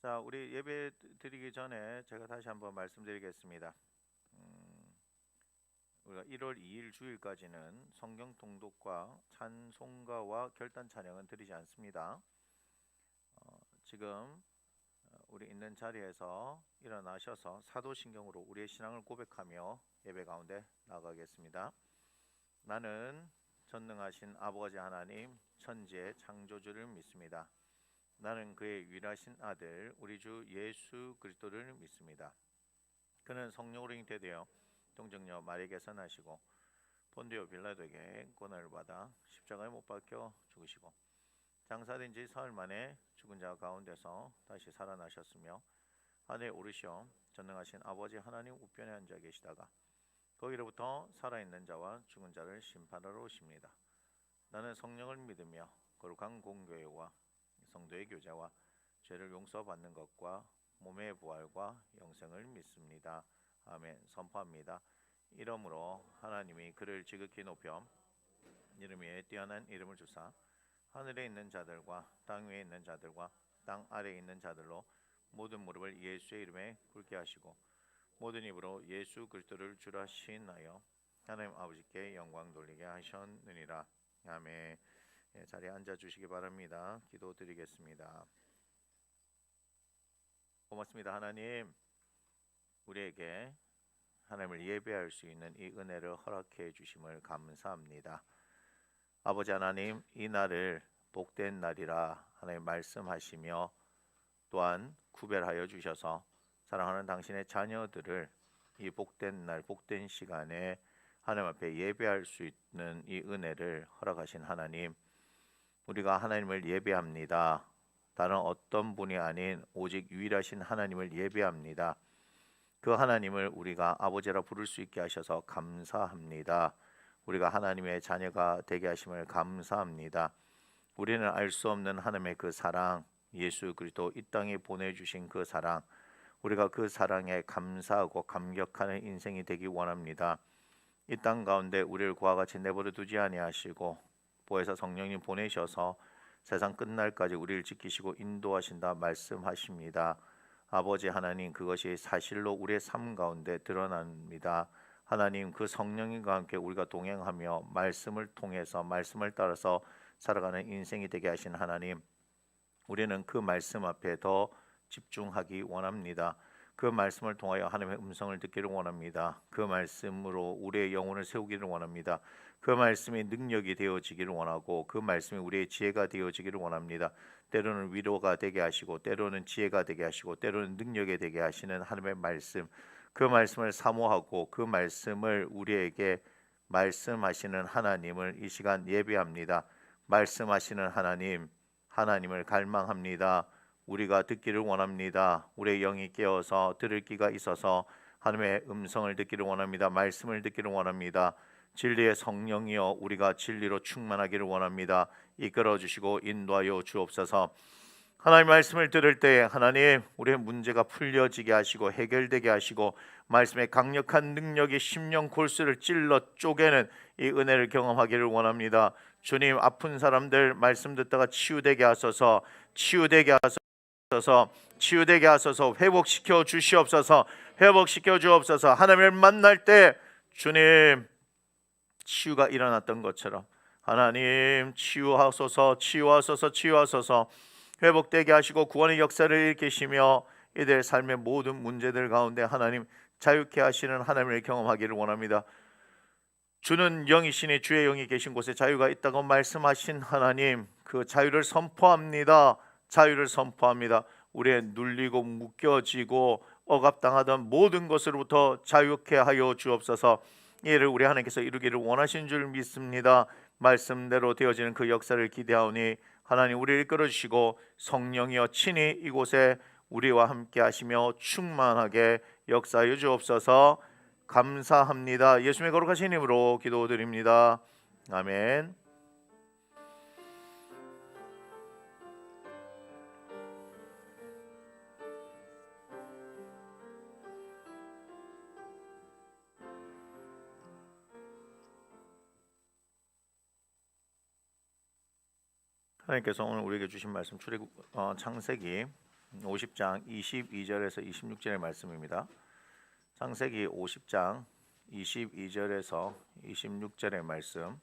자, 우리 예배 드리기 전에 제가 다시 한번 말씀드리겠습니다. 우리가 1월 2일 주일까지는 성경 통독과 찬송가와 결단 찬양은 드리지 않습니다. 지금 우리 있는 자리에서 일어나셔서 사도신경으로 우리의 신앙을 고백하며 예배 가운데 나가겠습니다. 나는 전능하신 아버지 하나님 천지의 창조주를 믿습니다. 나는 그의 유일하신 아들 우리 주 예수 그리스도를 믿습니다. 그는 성령으로 잉태되어 동정녀 마리아에게서 나시고 본디오 빌라도에게 고난을 받아 십자가에 못 박혀 죽으시고 장사된 지 사흘 만에 죽은 자 가운데서 다시 살아나셨으며 하늘에 오르시어 전능하신 아버지 하나님 우편에 앉아 계시다가 거기로부터 살아있는 자와 죽은 자를 심판하러 오십니다. 나는 성령을 믿으며 거룩한 공교회와 성도의 교제와 죄를 용서받는 것과 몸의 부활과 영생을 믿습니다. 아멘. 선포합니다. 이러므로 하나님이 그를 지극히 높여 이름 위에 뛰어난 이름을 주사 하늘에 있는 자들과 땅 위에 있는 자들과 땅 아래에 있는 자들로 모든 무릎을 예수의 이름에 꿇게 하시고 모든 입으로 예수 그리스도를 주라 시인하여 하나님 아버지께 영광 돌리게 하셨느니라. 아멘. 자리에 앉아주시기 바랍니다. 기도드리겠습니다. 고맙습니다. 하나님, 우리에게 하나님을 예배할 수 있는 이 은혜를 허락해 주심을 감사합니다. 아버지 하나님, 이 날을 복된 날이라 하나님 말씀하시며 또한 구별하여 주셔서 사랑하는 당신의 자녀들을 이 복된 날, 복된 시간에 하나님 앞에 예배할 수 있는 이 은혜를 허락하신 하나님, 우리가 하나님을 예배합니다. 다른 어떤 분이 아닌 오직 유일하신 하나님을 예배합니다. 그 하나님을 우리가 아버지라 부를 수 있게 하셔서 감사합니다. 우리가 하나님의 자녀가 되게 하심을 감사합니다. 우리는 알 수 없는 하나님의 그 사랑, 예수 그리스도 이 땅에 보내주신 그 사랑, 우리가 그 사랑에 감사하고 감격하는 인생이 되기 원합니다. 이 땅 가운데 우리를 그와 같이 내버려 두지 아니하시고 보혜사 성령님 보내셔서 세상 끝날까지 우리를 지키시고 인도하신다 말씀하십니다. 아버지 하나님, 그것이 사실로 우리의 삶 가운데 드러납니다. 하나님, 그 성령님과 함께 우리가 동행하며 말씀을 통해서 말씀을 따라서 살아가는 인생이 되게 하신 하나님, 우리는 그 말씀 앞에 더 집중하기 원합니다. 그 말씀을 통하여 하나님의 음성을 듣기를 원합니다. 그 말씀으로 우리의 영혼을 세우기를 원합니다. 그 말씀이 능력이 되어지기를 원하고 그 말씀이 우리의 지혜가 되어지기를 원합니다. 때로는 위로가 되게 하시고 때로는 지혜가 되게 하시고 때로는 능력이 되게 하시는 하나님의 말씀, 그 말씀을 사모하고 그 말씀을 우리에게 말씀하시는 하나님을 이 시간 예배합니다. 말씀하시는 하나님, 하나님을 갈망합니다. 우리가 듣기를 원합니다. 우리의 영이 깨어서 들을 귀가 있어서 하나님의 음성을 듣기를 원합니다. 말씀을 듣기를 원합니다. 진리의 성령이여 우리가 진리로 충만하기를 원합니다. 이끌어 주시고 인도하여 주옵소서. 하나님 말씀을 들을 때 하나님 우리의 문제가 풀려지게 하시고 해결되게 하시고 말씀의 강력한 능력이 심령 골수를 찔러 쪼개는 이 은혜를 경험하기를 원합니다. 주님, 아픈 사람들 말씀 듣다가 치유되게 하소서. 치유되게 하소서. 회복시켜 주시옵소서. 회복시켜 주옵소서. 하나님을 만날 때 주님 치유가 일어났던 것처럼 하나님 치유하소서. 회복되게 하시고 구원의 역사를 일으키시며 이들 삶의 모든 문제들 가운데 하나님 자유케 하시는 하나님을 경험하기를 원합니다. 주는 영이시니 주의 영이 계신 곳에 자유가 있다고 말씀하신 하나님, 그 자유를 선포합니다. 자유를 선포합니다. 우리의 눌리고 묶여지고 억압당하던 모든 것으로부터 자유케 하여 주옵소서. 이를 우리 하나님께서 이루기를 원하신 줄 믿습니다. 말씀대로 되어지는 그 역사를 기대하오니 하나님 우리를 이끌어주시고 성령이여 친히 이곳에 우리와 함께 하시며 충만하게 역사하여 주옵소서. 감사합니다. 예수님의 거룩하신 이름으로 기도드립니다. 아멘. 하나님께서 오늘 우리에게 주신 말씀 창세기 50장 22절에서 26절의 말씀입니다. 창세기 50장 22절에서 26절의 말씀.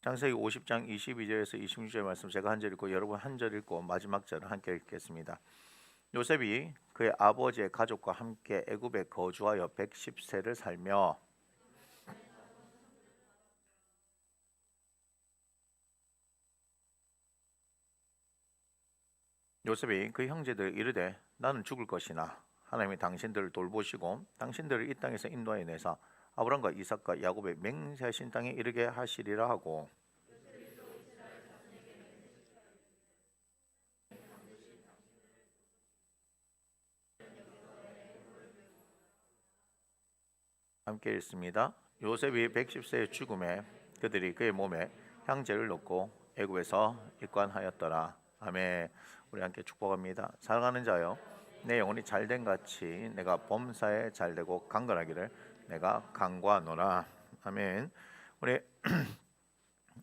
창세기 50장 22절에서 26절 말씀 제가 한 절 읽고 여러분 한 절 읽고 마지막 절을 함께 읽겠습니다. 요셉이 그의 아버지의 가족과 함께 애굽에 거주하여 110세를 살며 요셉이 그 형제들 이르되 나는 죽을 것이나 하나님이 당신들을 돌보시고 당신들을 이 땅에서 인도하여 내사 아브람과 이삭과 야곱의 맹세하신 땅에 이르게 하시리라 하고 함께 읽습니다. 요셉이 110세의 죽음에 그들이 그의 몸에 향제를 넣고 애굽에서 입관하였더라. 아멘. 우리 함께 축복합니다. 사랑하는 자여, 내 영혼이 잘된 같이 내가 범사에 잘되고 강건하기를 내가 간구하노라. 아멘. 우리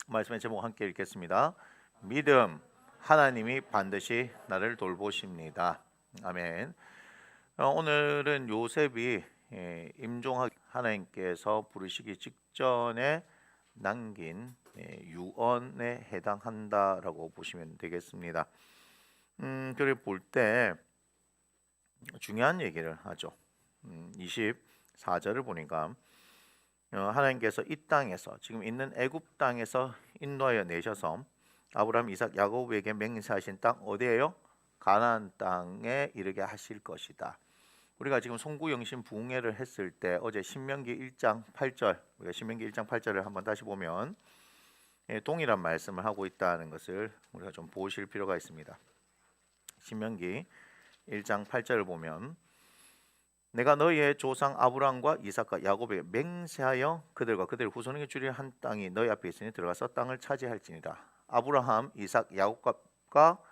말씀의 제목 함께 읽겠습니다. 믿음, 하나님이 반드시 나를 돌보십니다. 아멘. 오늘은 요셉이 임종하기 하나님께서 부르시기 직전에 남긴 유언에 해당한다라고 보시면 되겠습니다. 그를 볼 때 중요한 얘기를 하죠. 24절을 보니까 하나님께서 이 땅에서 지금 있는 애굽 땅에서 인도하여 내셔서 아브라함, 이삭, 야곱에게 맹세하신 땅 어디예요? 가나안 땅에 이르게 하실 것이다. 우리가 지금 송구영신 부흥회를 했을 때 어제 신명기 1장 8절 우리가 신명기 1장 8절을 한번 다시 보면 동일한 말씀을 하고 있다는 것을 우리가 좀 보실 필요가 있습니다. 신명기 1장 8절을 보면 내가 너희의 조상 아브람과 이삭과 야곱에게 맹세하여 그들과 그들 후손에게 주리라 한 땅이 너희 앞에 있으니 들어가서 땅을 차지할지니라. 아브라함, 이삭, 야곱과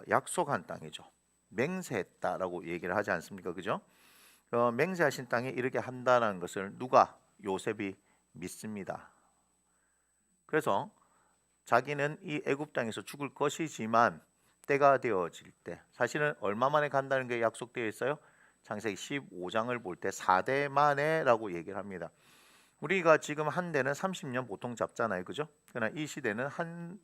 약속한 땅이죠. 맹세했다라고 얘기를 하지 않습니까? 그죠? 맹세하신 땅에 이르게 한다는 것을 누가? 요셉이 믿습니다. 그래서 자기는 이 애굽 땅에서 죽을 것이지만 때가 되어질 때 사실은 얼마 만에 간다는 게 약속되어 있어요? 창세기 15장을 볼 때 4대 만에라고 얘기를 합니다. 우리가 지금 한 대는 30년 보통 잡잖아요. 그죠? 그러나 이 시대는 한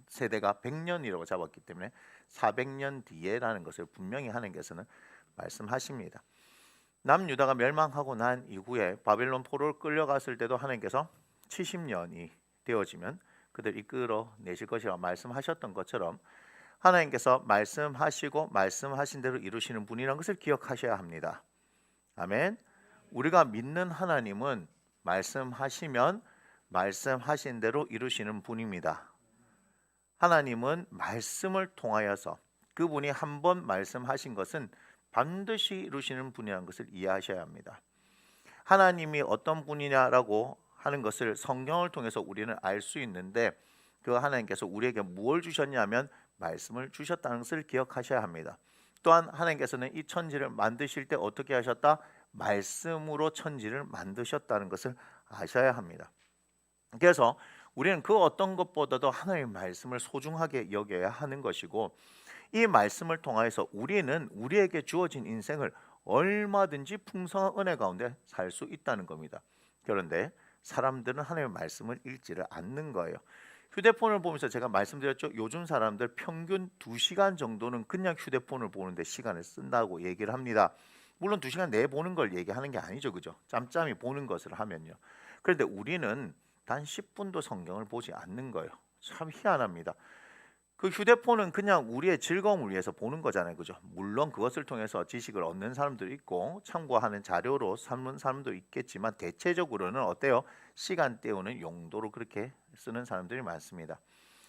세대가 100년이라고 잡았기 때문에 400년 뒤에라는 것을 분명히 하나님께서는 말씀하십니다. 남유다가 멸망하고 난 이후에 바벨론 포로를 끌려갔을 때도 하나님께서 70년이 되어지면 그들 이끌어 내실 것이라고 말씀하셨던 것처럼 하나님께서 말씀하시고 말씀하신 대로 이루시는 분이라는 것을 기억하셔야 합니다. 아멘. 우리가 믿는 하나님은 말씀하시면 말씀하신 대로 이루시는 분입니다. 하나님은 말씀을 통하여서 그분이 한번 말씀하신 것은 반드시 이루시는 분이라는 것을 이해하셔야 합니다. 하나님이 어떤 분이냐라고 하는 것을 성경을 통해서 우리는 알 수 있는데 그 하나님께서 우리에게 무엇을 주셨냐면 말씀을 주셨다는 것을 기억하셔야 합니다. 또한 하나님께서는 이 천지를 만드실 때 어떻게 하셨다? 말씀으로 천지를 만드셨다는 것을 아셔야 합니다. 그래서 우리는 그 어떤 것보다도 하나님의 말씀을 소중하게 여겨야 하는 것이고 이 말씀을 통하여서 우리는 우리에게 주어진 인생을 얼마든지 풍성한 은혜 가운데 살 수 있다는 겁니다. 그런데 사람들은 하나님의 말씀을 읽지를 않는 거예요. 휴대폰을 보면서 제가 말씀드렸죠. 요즘 사람들 평균 2시간 정도는 그냥 휴대폰을 보는데 시간을 쓴다고 얘기를 합니다. 물론 2시간 내에 보는 걸 얘기하는 게 아니죠. 그죠? 짬짬이 보는 것을 하면요. 그런데 우리는 단 10분도 성경을 보지 않는 거예요. 참 희한합니다. 그 휴대폰은 그냥 우리의 즐거움을 위해서 보는 거잖아요. 그죠? 물론 그것을 통해서 지식을 얻는 사람도 있고 참고하는 자료로 삼는 사람도 있겠지만 대체적으로는 어때요? 시간 때우는 용도로 그렇게 쓰는 사람들이 많습니다.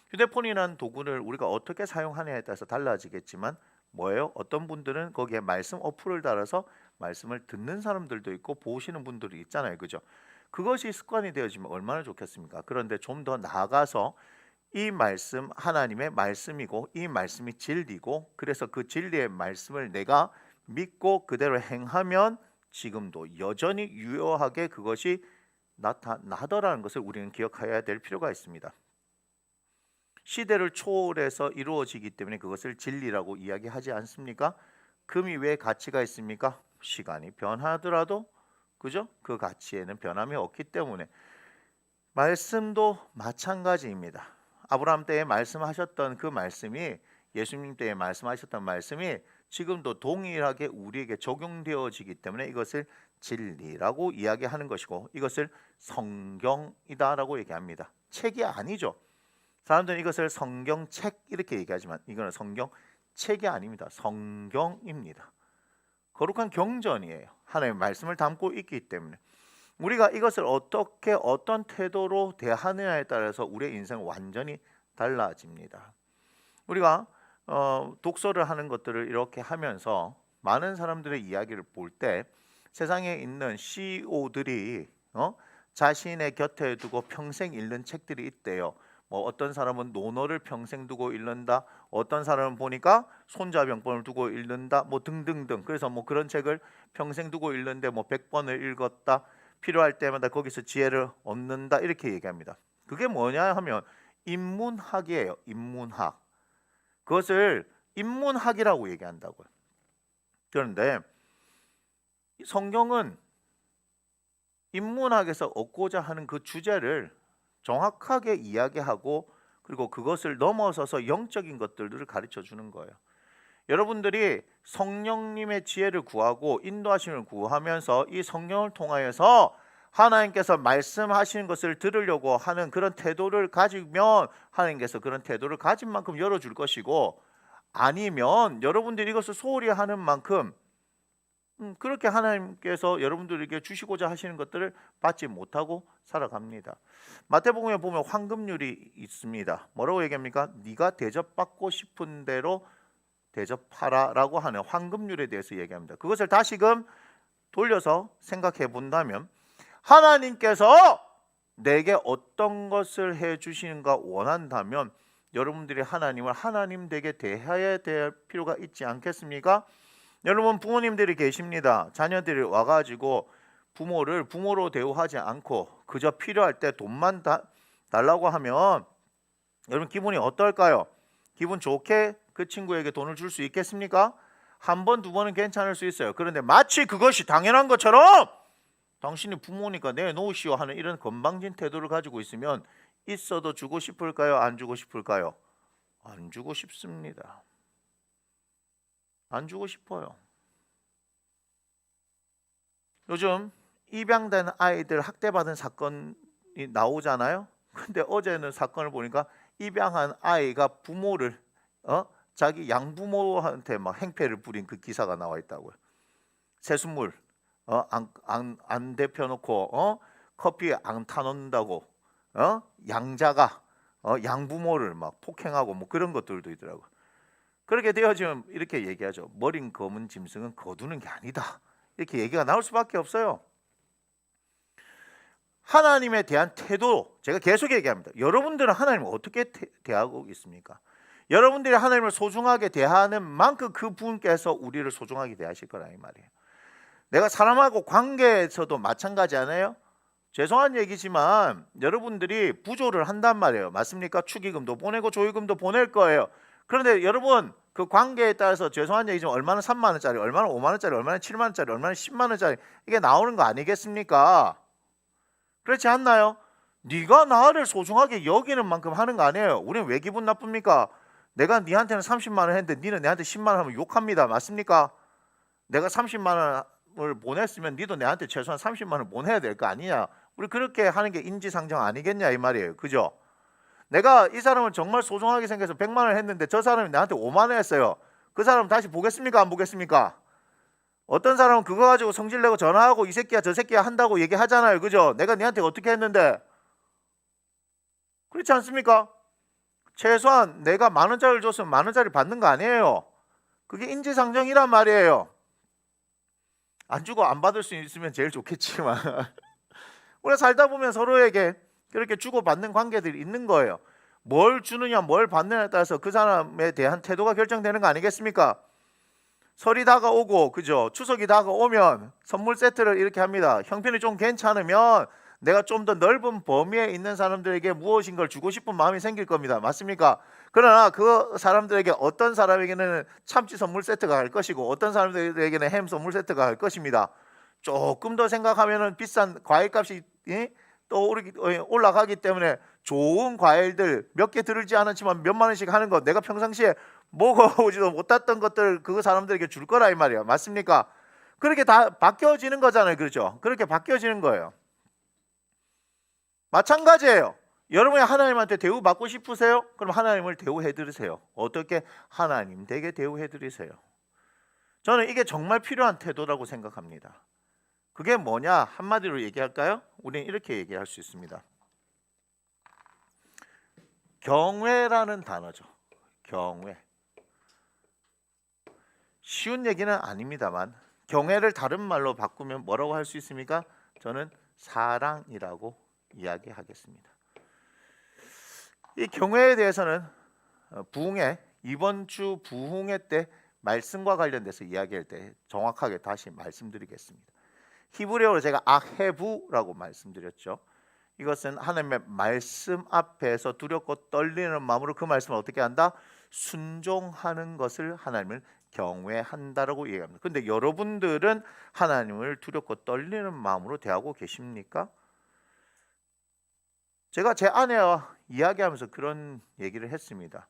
휴대폰이라는 도구를 우리가 어떻게 사용하느냐에 따라서 달라지겠지만 뭐예요? 어떤 분들은 거기에 말씀 어플을 달아서 말씀을 듣는 사람들도 있고 보시는 분들이 있잖아요. 그죠? 그것이 습관이 되어지면 얼마나 좋겠습니까? 그런데 좀 더 나아가서 이 말씀 하나님의 말씀이고 이 말씀이 진리고 그래서 그 진리의 말씀을 내가 믿고 그대로 행하면 지금도 여전히 유효하게 그것이 나타나더라는 것을 우리는 기억해야 될 필요가 있습니다. 시대를 초월해서 이루어지기 때문에 그것을 진리라고 이야기하지 않습니까? 금이 왜 가치가 있습니까? 시간이 변하더라도 그죠? 그 가치에는 변함이 없기 때문에 말씀도 마찬가지입니다. 아브라함 때에 말씀하셨던 그 말씀이 예수님 때에 말씀하셨던 말씀이 지금도 동일하게 우리에게 적용되어지기 때문에 이것을 진리라고 이야기하는 것이고 이것을 성경이다라고 얘기합니다. 책이 아니죠. 사람들은 이것을 성경책 이렇게 얘기하지만 이거는 성경책이 아닙니다. 성경입니다. 거룩한 경전이에요. 하나님의 말씀을 담고 있기 때문에 우리가 이것을 어떻게 어떤 태도로 대하느냐에 따라서 우리의 인생은 완전히 달라집니다. 우리가 독서를 하는 것들을 이렇게 하면서 많은 사람들의 이야기를 볼 때 세상에 있는 CEO들이 자신의 곁에 두고 평생 읽는 책들이 있대요. 뭐 어떤 사람은 논어를 평생 두고 읽는다. 어떤 사람은 보니까 손자병법을 두고 읽는다. 뭐 등등등. 그래서 뭐 그런 책을 평생 두고 읽는데 뭐 100번을 읽었다. 필요할 때마다 거기서 지혜를 얻는다. 이렇게 얘기합니다. 그게 뭐냐 하면 인문학이에요. 인문학. 그것을 인문학이라고 얘기한다고요. 그런데 성경은 인문학에서 얻고자 하는 그 주제를 정확하게 이야기하고 그리고 그것을 넘어서서 영적인 것들을 가르쳐 주는 거예요. 여러분들이 성령님의 지혜를 구하고 인도하심을 구하면서 이 성령을 통하여서 하나님께서 말씀하시는 것을 들으려고 하는 그런 태도를 가지면 하나님께서 그런 태도를 가진 만큼 열어줄 것이고 아니면 여러분들이 이것을 소홀히 하는 만큼 그렇게 하나님께서 여러분들에게 주시고자 하시는 것들을 받지 못하고 살아갑니다. 마태복음에 보면 황금률이 있습니다. 뭐라고 얘기합니까? 네가 대접받고 싶은 대로 대접하라 라고 하는 황금률에 대해서 얘기합니다. 그것을 다시금 돌려서 생각해 본다면 하나님께서 내게 어떤 것을 해주시는가 원한다면 여러분들이 하나님을 하나님 되게 대해야 될 필요가 있지 않겠습니까? 여러분 부모님들이 계십니다. 자녀들이 와가지고 부모를 부모로 대우하지 않고 그저 필요할 때 돈만 달라고 하면 여러분 기분이 어떨까요? 기분 좋게 그 친구에게 돈을 줄 수 있겠습니까? 한 번, 두 번은 괜찮을 수 있어요. 그런데 마치 그것이 당연한 것처럼 당신이 부모니까 내놓으시오 하는 이런 건방진 태도를 가지고 있으면 있어도 주고 싶을까요? 안 주고 싶을까요? 안 주고 싶습니다. 안 주고 싶어요. 요즘 입양된 아이들 학대받은 사건이 나오잖아요. 근데 어제는 사건을 보니까 입양한 아이가 부모를 자기 양부모한테 막 행패를 부린 그 기사가 나와 있다고요. 새순물 안 데펴놓고 커피에 안 타놓는다고 양자가 양부모를 막 폭행하고 뭐 그런 것들도 있더라고요. 그렇게 되어지면 이렇게 얘기하죠. 머린 검은 짐승은 거두는 게 아니다. 이렇게 얘기가 나올 수밖에 없어요. 하나님에 대한 태도 제가 계속 얘기합니다. 여러분들은 하나님을 어떻게 대하고 있습니까? 여러분들이 하나님을 소중하게 대하는 만큼 그 분께서 우리를 소중하게 대하실 거라 이 말이에요. 내가 사람하고 관계에서도 마찬가지잖아요. 죄송한 얘기지만 여러분들이 부조를 한단 말이에요. 맞습니까? 축의금도 보내고 조의금도 보낼 거예요. 그런데 여러분 그 관계에 따라서 죄송한 얘기지만 얼마나 3만 원짜리, 얼마나 5만 원짜리, 얼마나 7만 원짜리, 얼마나 10만 원짜리 이게 나오는 거 아니겠습니까? 그렇지 않나요? 네가 나를 소중하게 여기는 만큼 하는 거 아니에요. 우리는 왜 기분 나쁩니까? 내가 네한테는 30만 원 했는데 네는 내한테 10만 원 하면 욕합니다. 맞습니까? 내가 30만 원을 보냈으면 네도 내한테 최소한 30만 원을 보내야 될 거 아니냐. 우리 그렇게 하는 게 인지상정 아니겠냐 이 말이에요. 그죠? 내가 이 사람을 정말 소중하게 생겨서 100만 원을 했는데 저 사람이 나한테 5만 원 했어요. 그 사람 다시 보겠습니까? 안 보겠습니까? 어떤 사람은 그거 가지고 성질내고 전화하고 이 새끼야 저 새끼야 한다고 얘기하잖아요. 그죠? 내가 네한테 어떻게 했는데? 그렇지 않습니까? 최소한 내가 만 원짜리를 줬으면 만 원짜리 받는 거 아니에요. 그게 인지상정이란 말이에요. 안 주고 안 받을 수 있으면 제일 좋겠지만 우리가 살다 보면 서로에게 그렇게 주고받는 관계들이 있는 거예요. 뭘 주느냐 뭘 받느냐에 따라서 그 사람에 대한 태도가 결정되는 거 아니겠습니까? 설이 다가오고, 그죠? 추석이 다가오면 선물 세트를 이렇게 합니다. 형편이 좀 괜찮으면 내가 좀 더 넓은 범위에 있는 사람들에게 무엇인 걸 주고 싶은 마음이 생길 겁니다. 맞습니까? 그러나 그 사람들에게 어떤 사람에게는 참치 선물 세트가 갈 것이고 어떤 사람들에게는 햄 선물 세트가 갈 것입니다. 조금 더 생각하면은 비싼 과일값이 또 올라가기 때문에 좋은 과일들 몇 개 들지 않았지만 몇만 원씩 하는 거, 내가 평상시에 먹어보지도 못했던 것들 그 사람들에게 줄 거라 이 말이야. 맞습니까? 그렇게 다 바뀌어지는 거잖아요. 그렇죠? 그렇게 바뀌어지는 거예요. 마찬가지예요. 여러분이 하나님한테 대우받고 싶으세요? 그럼 하나님을 대우해 드리세요. 어떻게? 하나님 댁에 대우해 드리세요. 저는 이게 정말 필요한 태도라고 생각합니다. 그게 뭐냐? 한마디로 얘기할까요? 우리는 이렇게 얘기할 수 있습니다. 경외라는 단어죠. 경외. 쉬운 얘기는 아닙니다만 경외를 다른 말로 바꾸면 뭐라고 할 수 있습니까? 저는 사랑이라고 이야기하겠습니다. 이 경외에 대해서는 부흥회, 이번 주 부흥회 때 말씀과 관련돼서 이야기할 때 정확하게 다시 말씀드리겠습니다. 히브리어로 제가 아헤부라고 말씀드렸죠. 이것은 하나님의 말씀 앞에서 두렵고 떨리는 마음으로 그 말씀을 어떻게 한다? 순종하는 것을 하나님을 경외한다라고 얘기합니다. 그런데 여러분들은 하나님을 두렵고 떨리는 마음으로 대하고 계십니까? 제가 제 아내와 이야기하면서 그런 얘기를 했습니다.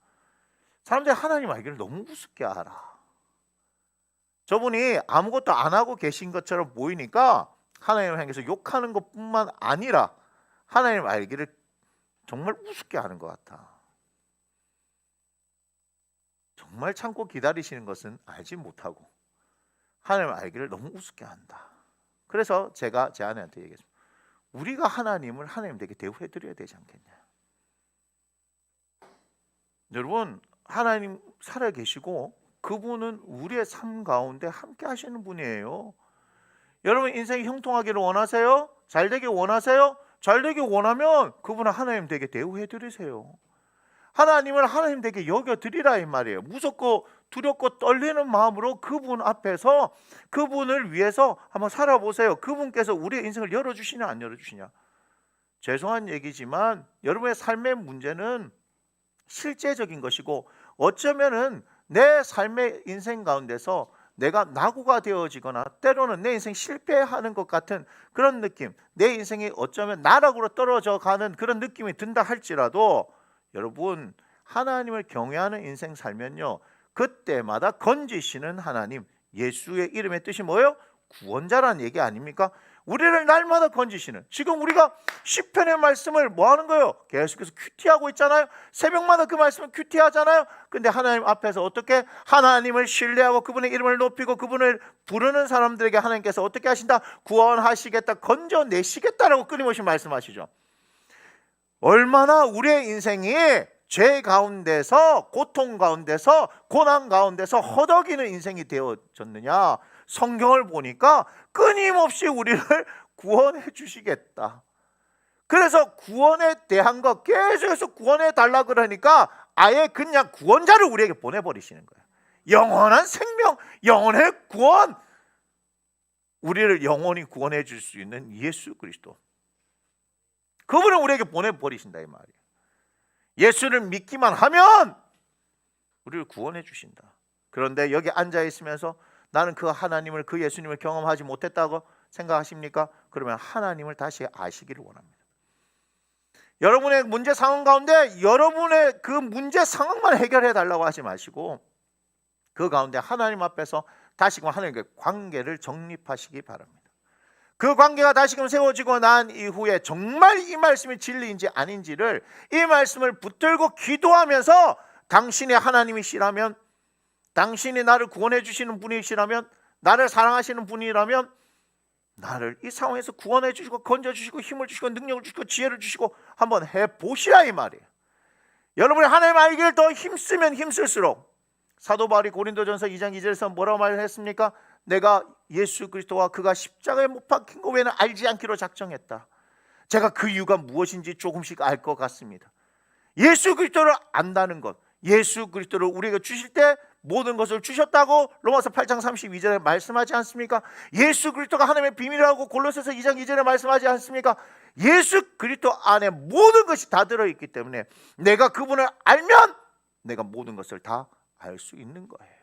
사람들이 하나님 알기를 너무 우습게 알아. 저분이 아무것도 안 하고 계신 것처럼 보이니까 하나님을 향해서 욕하는 것뿐만 아니라 하나님 알기를 정말 우습게 하는 것 같아. 정말 참고 기다리시는 것은 알지 못하고 하나님 알기를 너무 우습게 한다. 그래서 제가 제 아내한테 얘기했습니다. 우리가 하나님을 하나님 댁에 대우해 드려야 되지 않겠냐. 여러분, 하나님 살아 계시고 그분은 우리의 삶 가운데 함께 하시는 분이에요. 여러분 인생이 형통하기를 원하세요? 잘 되길 원하세요? 잘 되길 원하면 그분은 하나님 댁에 대우해 드리세요. 하나님을 하나님 댁에 여겨 드리라 이 말이에요. 무섭고 두렵고 떨리는 마음으로 그분 앞에서 그분을 위해서 한번 살아보세요. 그분께서 우리의 인생을 열어주시냐 안 열어주시냐. 죄송한 얘기지만 여러분의 삶의 문제는 실제적인 것이고 어쩌면은 내 삶의 인생 가운데서 내가 낙오가 되어지거나 때로는 내 인생 실패하는 것 같은 그런 느낌, 내 인생이 어쩌면 나락으로 떨어져 가는 그런 느낌이 든다 할지라도 여러분 하나님을 경외하는 인생 살면요 그때마다 건지시는 하나님, 예수의 이름의 뜻이 뭐예요? 구원자라는 얘기 아닙니까? 우리를 날마다 건지시는, 지금 우리가 시편의 말씀을 뭐 하는 거예요? 계속해서 큐티하고 있잖아요. 새벽마다 그 말씀을 큐티하잖아요. 근데 하나님 앞에서 어떻게 하나님을 신뢰하고 그분의 이름을 높이고 그분을 부르는 사람들에게 하나님께서 어떻게 하신다? 구원하시겠다, 건져내시겠다라고 끊임없이 말씀하시죠. 얼마나 우리의 인생이 죄 가운데서, 고통 가운데서, 고난 가운데서 허덕이는 인생이 되어졌느냐. 성경을 보니까 끊임없이 우리를 구원해 주시겠다. 그래서 구원에 대한 거 계속해서 구원해 달라 그러니까 아예 그냥 구원자를 우리에게 보내버리시는 거예요. 영원한 생명, 영원의 구원, 우리를 영원히 구원해 줄 수 있는 예수 그리스도, 그분을 우리에게 보내버리신다 이 말이에요. 예수를 믿기만 하면 우리를 구원해 주신다. 그런데 여기 앉아 있으면서 나는 그 하나님을, 그 예수님을 경험하지 못했다고 생각하십니까? 그러면 하나님을 다시 아시기를 원합니다. 여러분의 문제 상황 가운데 여러분의 그 문제 상황만 해결해 달라고 하지 마시고 그 가운데 하나님 앞에서 다시금 하나님께 관계를 정립하시기 바랍니다. 그 관계가 다시금 세워지고 난 이후에 정말 이 말씀이 진리인지 아닌지를, 이 말씀을 붙들고 기도하면서 당신이 하나님이시라면, 당신이 나를 구원해 주시는 분이시라면, 나를 사랑하시는 분이라면 나를 이 상황에서 구원해 주시고 건져 주시고 힘을 주시고 능력을 주시고 지혜를 주시고 한번 해보시라 이 말이에요. 여러분이 하나님 알기를 더 힘쓰면 힘쓸수록, 사도 바울이 고린도전서 2장 2절에서 뭐라고 말했습니까? 내가 예수 그리스도와 그가 십자가에 못 박힌 것 외에는 알지 않기로 작정했다. 제가 그 이유가 무엇인지 조금씩 알 것 같습니다. 예수 그리스도를 안다는 것, 예수 그리스도를 우리에게 주실 때 모든 것을 주셨다고 로마서 8장 32절에 말씀하지 않습니까? 예수 그리스도가 하나님의 비밀이라고 골로새서 2장 2절에 말씀하지 않습니까? 예수 그리스도 안에 모든 것이 다 들어있기 때문에 내가 그분을 알면 내가 모든 것을 다 알 수 있는 거예요.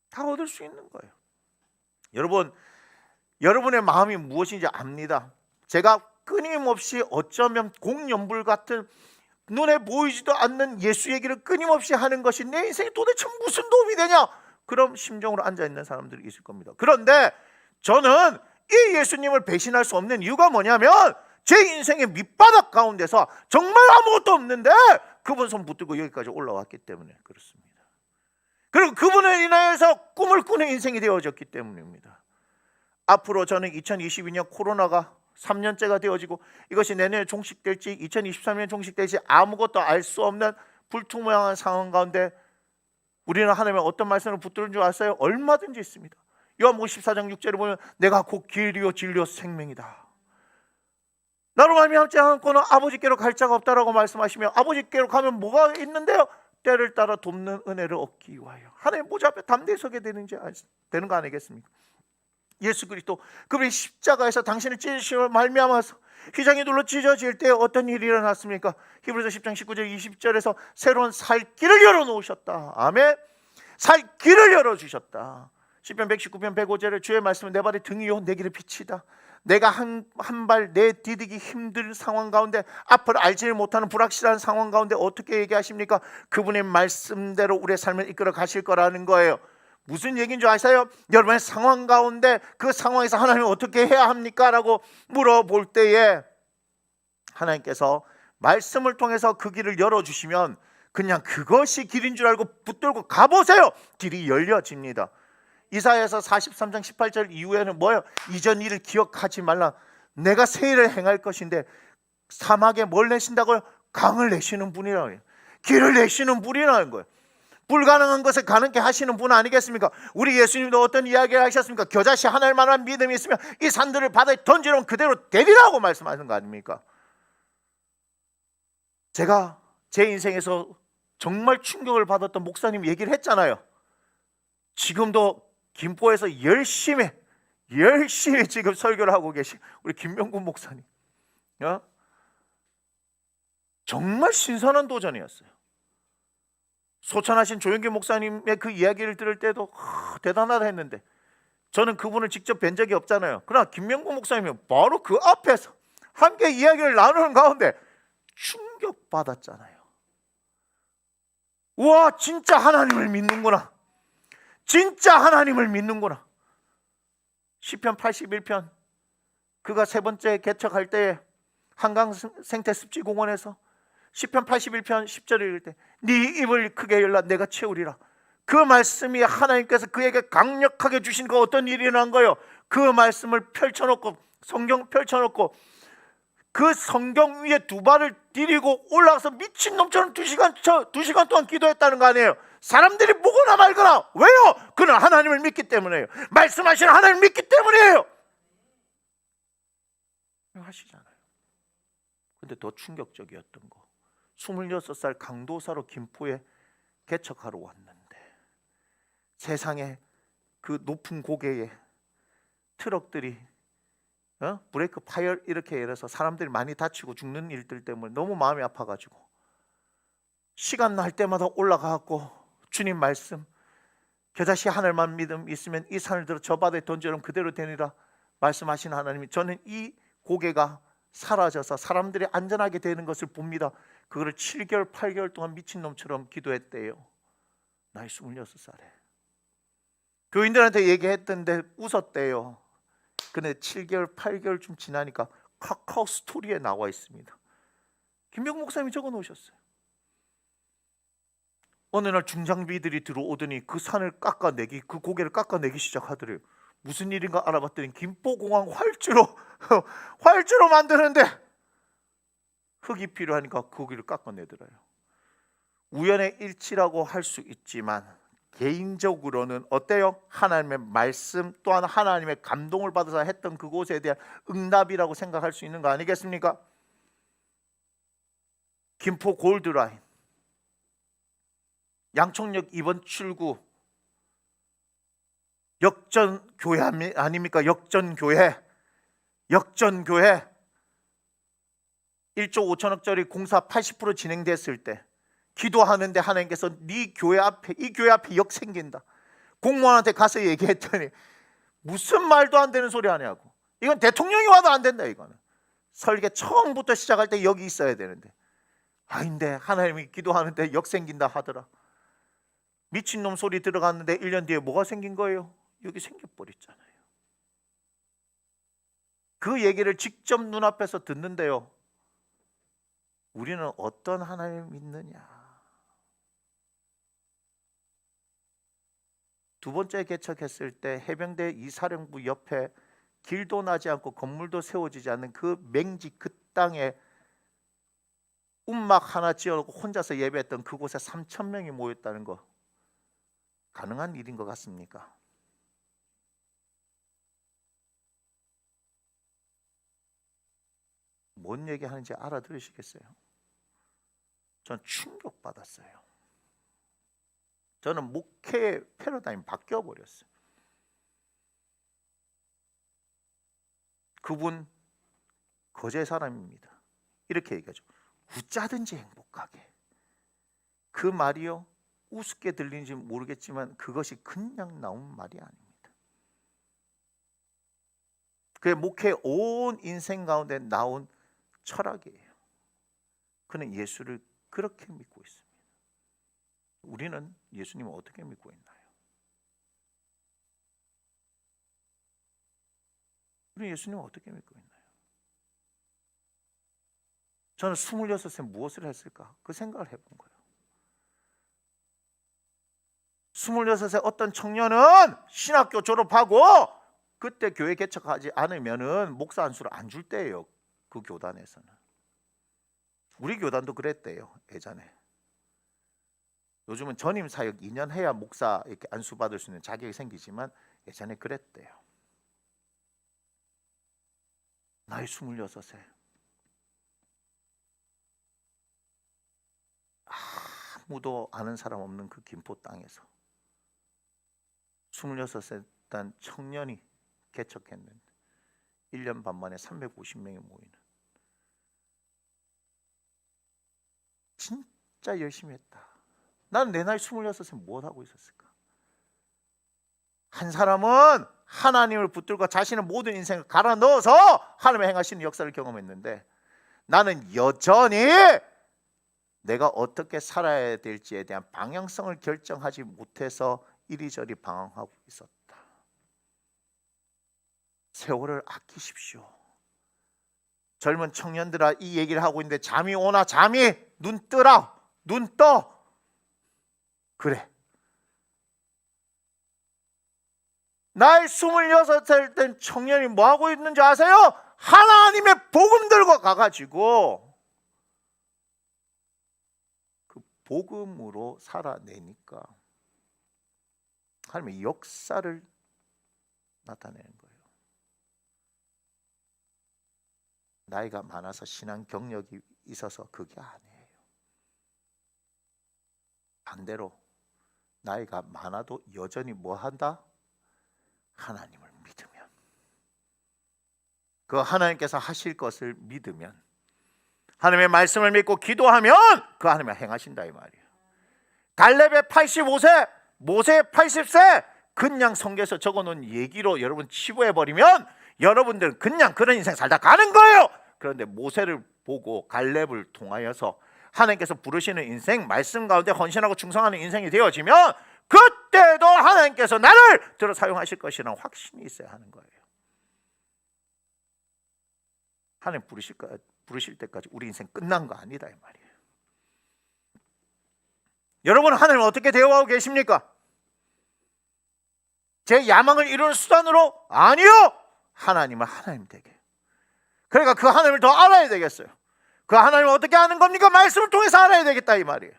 다 얻을 수 있는 거예요. 여러분, 여러분의 마음이 무엇인지 압니다. 제가 끊임없이 어쩌면 공연불 같은 눈에 보이지도 않는 예수 얘기를 끊임없이 하는 것이 내 인생에 도대체 무슨 도움이 되냐? 그런 심정으로 앉아있는 사람들이 있을 겁니다. 그런데 저는 이 예수님을 배신할 수 없는 이유가 뭐냐면 제 인생의 밑바닥 가운데서 정말 아무것도 없는데 그분 손 붙들고 여기까지 올라왔기 때문에 그렇습니다. 그리고 그분을 인하여서 꿈을 꾸는 인생이 되어졌기 때문입니다. 앞으로 저는 2022년 코로나가 3년째가 되어지고 이것이 내년에 종식될지 2023년에 종식될지 아무것도 알 수 없는 불투명한 상황 가운데 우리는 하나님의 어떤 말씀을 붙드는 줄 아세요? 얼마든지 있습니다. 요한복음 14장 6절에 보면 내가 곧 길이요 진리요 생명이다. 나로 말미암지 않고는 아버지께로 갈 자가 없다라고 말씀하시며 아버지께로 가면 뭐가 있는데요? 때를 따라 돕는 은혜를 얻기 위하여 하나님 보좌 앞에 담대히 서게 되는 거 아니겠습니까? 예수 그리스도 그분이 십자가에서 당신을 찢으심을 말미암아서 휘장이 눌러 찢어질 때 어떤 일이 일어났습니까? 히브리서 10장 19절 20절에서 새로운 살 길을 열어놓으셨다. 아멘. 살 길을 열어주셨다. 시편 119편 105절에 주의 말씀은 내 발의 등이요 내 길의 빛이다. 내가 한 발 내디디기 힘든 상황 가운데 앞을 알지 못하는 불확실한 상황 가운데 어떻게 얘기하십니까? 그분의 말씀대로 우리의 삶을 이끌어 가실 거라는 거예요. 무슨 얘기인 줄 아세요? 여러분의 상황 가운데 그 상황에서 하나님은 어떻게 해야 합니까? 라고 물어볼 때에 하나님께서 말씀을 통해서 그 길을 열어주시면 그냥 그것이 길인 줄 알고 붙들고 가보세요. 길이 열려집니다. 이사야서 43장 18절 이후에는 뭐예요? 이전 일을 기억하지 말라. 내가 새 일을 행할 것인데 사막에 뭘 내신다고요? 강을 내시는 분이라고 해요. 길을 내시는 분이라는 거예요. 불가능한 것을 가능케 하시는 분 아니겠습니까? 우리 예수님도 어떤 이야기를 하셨습니까? 겨자씨 하늘만한 믿음이 있으면 이 산들을 바다에 던지면 그대로 되리라고 말씀하시는 거 아닙니까? 제가 제 인생에서 정말 충격을 받았던 목사님 얘기를 했잖아요. 지금도 김포에서 열심히 지금 설교를 하고 계신 우리 김명군 목사님, 정말 신선한 도전이었어요. 소천하신 조영기 목사님의 그 이야기를 들을 때도 대단하다 했는데 저는 그분을 직접 뵌 적이 없잖아요. 그러나 김명구 목사님은 바로 그 앞에서 함께 이야기를 나누는 가운데 충격받았잖아요. 우와, 진짜 하나님을 믿는구나. 진짜 하나님을 믿는구나. 시편 81편 그가 세 번째 개척할 때에 한강 생태습지공원에서 시편 81편 10절을 읽을 때 네 입을 크게 열라 내가 채우리라. 그 말씀이 하나님께서 그에게 강력하게 주신 그 어떤 일이 일어난 거예요. 그 말씀을 펼쳐놓고 성경 펼쳐놓고 그 성경 위에 두 발을 디디고 올라가서 미친놈처럼 2시간 동안 기도했다는 거 아니에요. 사람들이 보거나 말거나. 왜요? 그는 하나님을 믿기 때문에요. 말씀하시는 하나님을 믿기 때문이에요. 하시잖아요. 근데 더 충격적이었던 거 26살 강도사로 김포에 개척하러 왔는데 세상에 그 높은 고개에 트럭들이 브레이크 파열 이렇게 해서 사람들이 많이 다치고 죽는 일들 때문에 너무 마음이 아파가지고 시간 날 때마다 올라가고 주님 말씀 겨자씨 하늘만 믿음 있으면 이 산을 들어 저 바다에 던져놓으면 그대로 되니라 말씀하신 하나님이 저는 이 고개가 사라져서 사람들이 안전하게 되는 것을 봅니다. 그거를 7개월 8개월 동안 미친놈처럼 기도했대요. 나이 26살에 교인들한테 얘기했던데 웃었대요. 근데 7개월 8개월쯤 지나니까 카카오 스토리에 나와 있습니다. 김병 목사님이 적어 놓으셨어요. 어느 날 중장비들이 들어오더니 그 산을 깎아내기 그 고개를 깎아내기 시작하더래요. 무슨 일인가 알아봤더니 김포공항 활주로 만드는데 흙이 필요하니까 그 고기를 깎아내더래요. 우연의 일치라고 할 수 있지만 개인적으로는 어때요? 하나님의 말씀 또한 하나님의 감동을 받아서 했던 그곳에 대한 응답이라고 생각할 수 있는 거 아니겠습니까? 김포 골드라인 양천역 2번 출구 역전교회 아닙니까? 역전교회 1조 5천억짜리 공사 80% 진행됐을 때 기도하는데 하나님께서 네 교회 앞에, 이 교회 앞에 역 생긴다. 공무원한테 가서 얘기했더니 무슨 말도 안 되는 소리 하냐고. 이건 대통령이 와도 안 된다. 이거는 설계 처음부터 시작할 때 여기 있어야 되는데, 아닌데 하나님이 기도하는데 역 생긴다 하더라. 미친놈 소리 들어갔는데 1년 뒤에 뭐가 생긴 거예요? 여기 생겨버렸잖아요. 그 얘기를 직접 눈앞에서 듣는데요, 우리는 어떤 하나님을 믿느냐. 두 번째 개척했을 때 해병대 이사령부 옆에 길도 나지 않고 건물도 세워지지 않는 그 맹지 그 땅에 움막 하나 지어놓고 혼자서 예배했던 그곳에 3,000명이 모였다는 거 가능한 일인 것 같습니까? 뭔 얘기하는지 알아들으시겠어요? 전 충격받았어요. 저는 목회의 패러다임이 바뀌어버렸어요. 그분 거제 사람입니다. 이렇게 얘기하죠. 웃자든지 행복하게. 그 말이요, 우습게 들리는지 모르겠지만 그것이 그냥 나온 말이 아닙니다. 그의 목회 온 인생 가운데 나온 철학이에요. 그는 예수를 그렇게 믿고 있습니다. 우리는 예수님을 어떻게 믿고 있나요? 우리 예수님을 어떻게 믿고 있나요? 저는 26세 무엇을 했을까? 그 생각을 해본 거예요. 26세 어떤 청년은 신학교 졸업하고 그때 교회 개척하지 않으면은 목사 안수를 안 줄 때예요. 그 교단에서는. 우리 교단도 그랬대요, 예전에. 요즘은 전임 사역 2년 해야 목사 이렇게 안수 받을 수 있는 자격이 생기지만 예전에 그랬대요. 나이 26세. 아무도 아는 사람 없는 그 김포 땅에서 26세 단 청년이 개척했는데 1년 반 만에 350명이 모이는, 진짜 열심히 했다. 나는 내 나이 26세 무엇 하고 있었을까? 한 사람은 하나님을 붙들고 자신의 모든 인생을 갈아 넣어서 하나님의 행하시는 역사를 경험했는데, 나는 여전히 내가 어떻게 살아야 될지에 대한 방향성을 결정하지 못해서 이리저리 방황하고 있었다. 세월을 아끼십시오. 젊은 청년들아, 이 얘기를 하고 있는데 잠이 오나? 잠이 눈 뜨라. 눈 떠. 그래. 나이 26살 된 청년이 뭐 하고 있는지 아세요? 하나님의 복음 들고 가가지고 그 복음으로 살아내니까 하나님의 역사를 나타내는 거예요. 나이가 많아서 신앙 경력이 있어서 그게 아니에요. 반대로 나이가 많아도 여전히 뭐 한다? 하나님을 믿으면, 그 하나님께서 하실 것을 믿으면, 하나님의 말씀을 믿고 기도하면 그 하나님이 행하신다 이 말이에요. 갈렙의 85세, 모세의 80세 그냥 성경에서 적어놓은 얘기로 여러분 치부해버리면 여러분들은 그냥 그런 인생 살다 가는 거예요. 그런데 모세를 보고 갈렙을 통하여서 하나님께서 부르시는 인생, 말씀 가운데 헌신하고 충성하는 인생이 되어지면 그때도 하나님께서 나를 들어 사용하실 것이라는 확신이 있어야 하는 거예요. 하나님 부르실 때까지 우리 인생 끝난 거 아니다 이 말이에요. 여러분, 하나님 어떻게 대우하고 계십니까? 제 야망을 이루는 수단으로? 아니요. 하나님을 하나님 되게. 그러니까 그 하나님을 더 알아야 되겠어요. 그 하나님을 어떻게 아는 겁니까? 말씀을 통해서 알아야 되겠다 이 말이에요.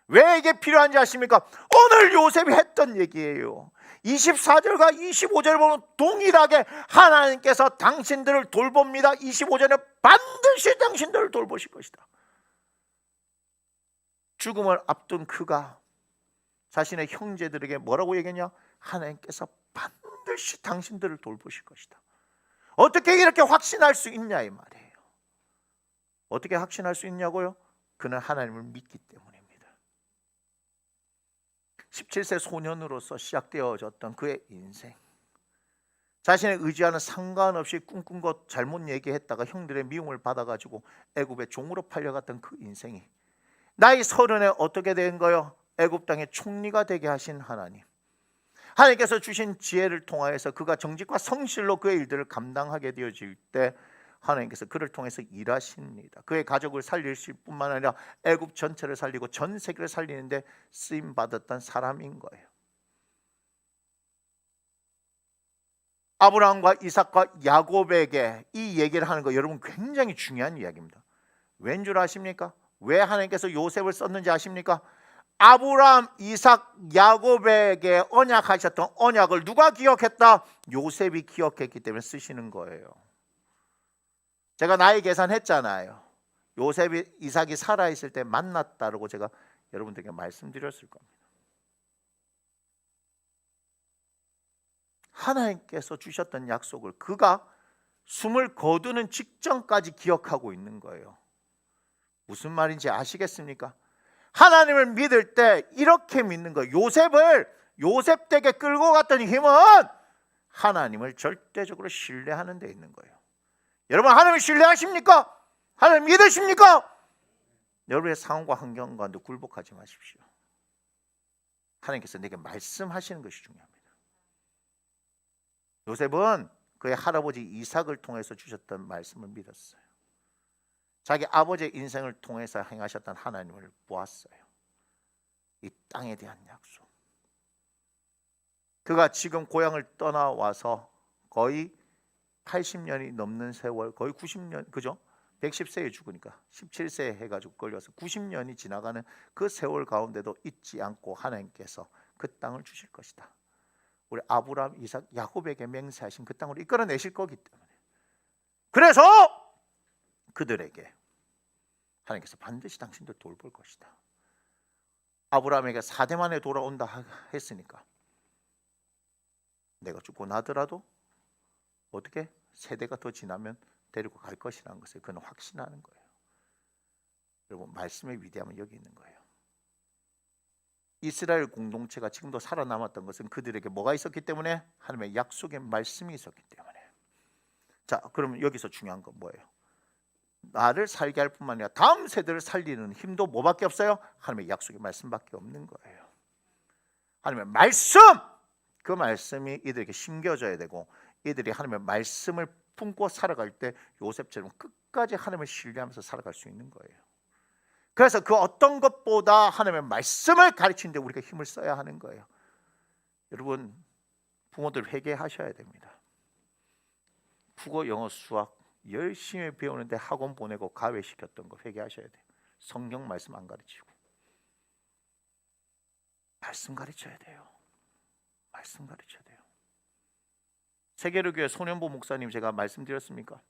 왜 이게 필요한지 아십니까? 오늘 요셉이 했던 얘기예요. 24절과 25절 보면 동일하게 하나님께서 당신들을 돌봅니다. 25절에 반드시 당신들을 돌보실 것이다. 죽음을 앞둔 그가 자신의 형제들에게 뭐라고 얘기했냐? 하나님께서 반드시 당신들을 돌보실 것이다. 어떻게 이렇게 확신할 수 있냐 이 말이에요. 어떻게 확신할 수 있냐고요? 그는 하나님을 믿기 때문입니다. 17세 소년으로서 시작되어졌던 그의 인생, 자신의 의지와는 상관없이 꿈꾼 것 잘못 얘기했다가 형들의 미움을 받아가지고 애굽의 종으로 팔려갔던 그 인생이 나이 30에 어떻게 된 거요? 애굽 땅의 총리가 되게 하신 하나님, 하나님께서 주신 지혜를 통하여서 그가 정직과 성실로 그의 일들을 감당하게 되어질 때 하나님께서 그를 통해서 일하십니다. 그의 가족을 살리실 뿐만 아니라 애굽 전체를 살리고 전 세계를 살리는데 쓰임 받았던 사람인 거예요. 아브라함과 이삭과 야곱에게 이 얘기를 하는 거 여러분 굉장히 중요한 이야기입니다. 왠 줄 아십니까? 왜 하나님께서 요셉을 썼는지 아십니까? 아브라함, 이삭, 야곱에게 언약하셨던 언약을 누가 기억했다? 요셉이 기억했기 때문에 쓰시는 거예요. 제가 나이 계산했잖아요. 요셉이 이삭이 살아있을 때 만났다라고 제가 여러분들에게 말씀드렸을 겁니다. 하나님께서 주셨던 약속을 그가 숨을 거두는 직전까지 기억하고 있는 거예요. 무슨 말인지 아시겠습니까? 하나님을 믿을 때 이렇게 믿는 거예요. 요셉 댁에 끌고 갔던 힘은 하나님을 절대적으로 신뢰하는 데 있는 거예요. 여러분 하나님을 신뢰하십니까? 하나님 믿으십니까? 여러분의 상황과 환경과도 굴복하지 마십시오. 하나님께서 내게 말씀하시는 것이 중요합니다. 요셉은 그의 할아버지 이삭을 통해서 주셨던 말씀을 믿었어요. 자기 아버지의 인생을 통해서 행하셨던 하나님을 보았어요. 이 땅에 대한 약속. 그가 지금 고향을 떠나와서 거의 80년이 넘는 세월, 거의 90년, 그죠? 110세에 죽으니까 17세에 해가지고 걸려서 90년이 지나가는 그 세월 가운데도 잊지 않고 하나님께서 그 땅을 주실 것이다. 우리 아브라함, 이삭, 야곱에게 맹세하신 그 땅으로 이끌어내실 거기 때문에, 그래서 그들에게 하나님께서 반드시 당신들 돌볼 것이다. 아브라함에게 4대 만에 돌아온다 했으니까 내가 죽고 나더라도 어떻게 세대가 더 지나면 데리고 갈 것이라는 것을 그는 확신하는 거예요. 여러분 말씀의 위대함은 여기 있는 거예요. 이스라엘 공동체가 지금도 살아남았던 것은 그들에게 뭐가 있었기 때문에? 하나님의 약속의 말씀이 있었기 때문에. 자, 그러면 여기서 중요한 건 뭐예요? 나를 살게 할 뿐만 아니라 다음 세대를 살리는 힘도 뭐밖에 없어요? 하나님의 약속의 말씀밖에 없는 거예요. 하나님의 말씀! 그 말씀이 이들에게 심겨져야 되고, 이들이 하나님의 말씀을 품고 살아갈 때 요셉처럼 끝까지 하나님을 신뢰하면서 살아갈 수 있는 거예요. 그래서 그 어떤 것보다 하나님의 말씀을 가르치는 데 우리가 힘을 써야 하는 거예요. 여러분 부모들 회개하셔야 됩니다. 국어, 영어, 수학 열심히 배우는데 학원 보내고 가외시켰던 거 회개하셔야 돼요. 성경 말씀 안 가르치고 말씀 가르쳐야 돼요. 말씀 가르쳐야 돼요. 세계로교회 손현보 목사님 제가 말씀드렸습니까?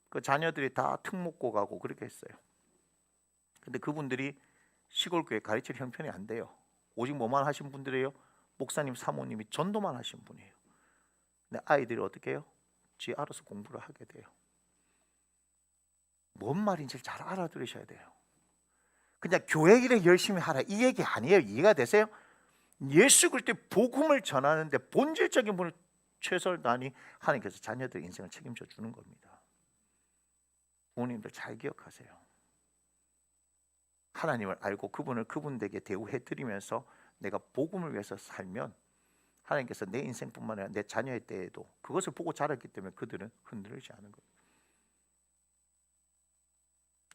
그 자녀들이 다 특목고 가고 그렇게 했어요. 근데 그분들이 시골교회 가르칠 형편이 안 돼요. 오직 뭐만 하신 분들이에요? 목사님, 사모님이 전도만 하신 분이에요. 근데 아이들이 어떻게 해요? 지 알아서 공부를 하게 돼요. 뭔 말인지 잘 알아들으셔야 돼요. 그냥 교회 일에 열심히 하라 이 얘기 아니에요. 이해가 되세요? 예수 그리스도의 복음을 전하는데 본질적인 분을 최선을 다하니 하나님께서 자녀들의 인생을 책임져 주는 겁니다. 부모님들 잘 기억하세요. 하나님을 알고 그분을 그분에게 대우해 드리면서 내가 복음을 위해서 살면 하나님께서 내 인생뿐만 아니라 내 자녀의 때에도 그것을 보고 자랐기 때문에 그들은 흔들리지 않은 거예요.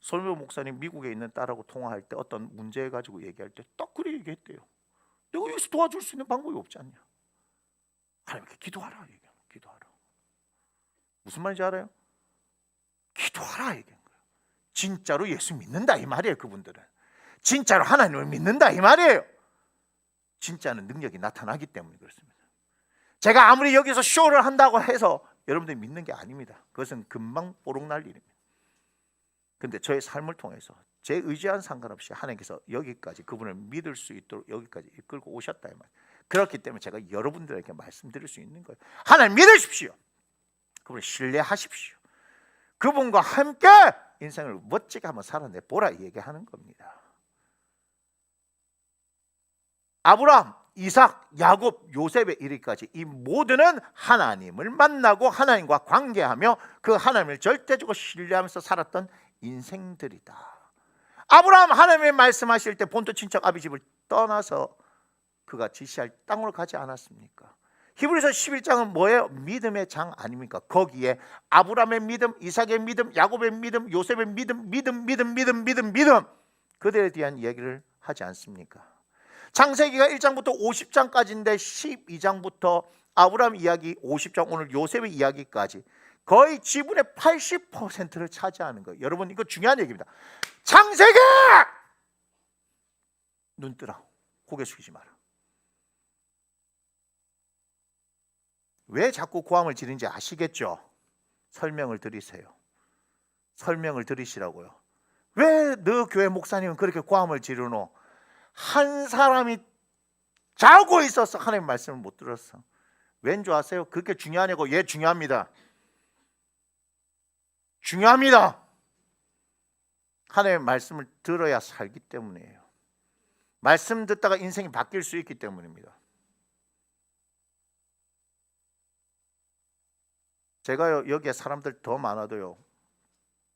설교 목사님 미국에 있는 딸하고 통화할 때 어떤 문제 가지고 얘기할 때 딱 그래 얘기했대요. 내가 여기서 도와줄 수 있는 방법이 없지 않냐. 하나님께 기도하라 얘기해요. 기도하라. 무슨 말인지 알아요? 기도하라 얘기한 거예요. 진짜로 예수 믿는다 이 말이에요. 그분들은 진짜로 하나님을 믿는다 이 말이에요. 진짜는 능력이 나타나기 때문에 그렇습니다. 제가 아무리 여기서 쇼를 한다고 해서 여러분들이 믿는 게 아닙니다. 그것은 금방 뽀록 날 일입니다. 근데 저의 삶을 통해서 제 의지와는 상관없이 하나님께서 여기까지 그분을 믿을 수 있도록 여기까지 이끌고 오셨다 이 말. 그렇기 때문에 제가 여러분들에게 말씀드릴 수 있는 거예요. 하나님 믿으십시오. 그분을 신뢰하십시오. 그분과 함께 인생을 멋지게 한번 살아내 보라 얘기하는 겁니다. 아브라함, 이삭, 야곱, 요셉에 이르기까지 이 모두는 하나님을 만나고 하나님과 관계하며 그 하나님을 절대적으로 신뢰하면서 살았던 인생들이다. 아브라함 하나님이 말씀하실 때 본토 친척 아비 집을 떠나서 그가 지시할 땅으로 가지 않았습니까? 히브리서 11장은 뭐예요? 믿음의 장 아닙니까? 거기에 아브라함의 믿음, 이삭의 믿음, 야곱의 믿음, 요셉의 믿음, 믿음 그들에 대한 얘기를 하지 않습니까? 창세기가 1장부터 50장까지인데 12장부터 아브라함 이야기, 50장 오늘 요셉의 이야기까지 거의 지분의 80%를 차지하는 거예요. 여러분 이거 중요한 얘기입니다. 창세기! 눈 뜨라. 고개 숙이지 마라. 왜 자꾸 고함을 지르는지 아시겠죠? 설명을 드리세요. 설명을 드리시라고요. 왜 너 교회 목사님은 그렇게 고함을 지르노? 한 사람이 자고 있어서 하나님 말씀을 못 들었어. 왠 줄 아세요? 그렇게 중요하냐고. 예, 중요합니다. 중요합니다. 하나님의 말씀을 들어야 살기 때문이에요. 말씀 듣다가 인생이 바뀔 수 있기 때문입니다. 제가요 여기에 사람들 더 많아도요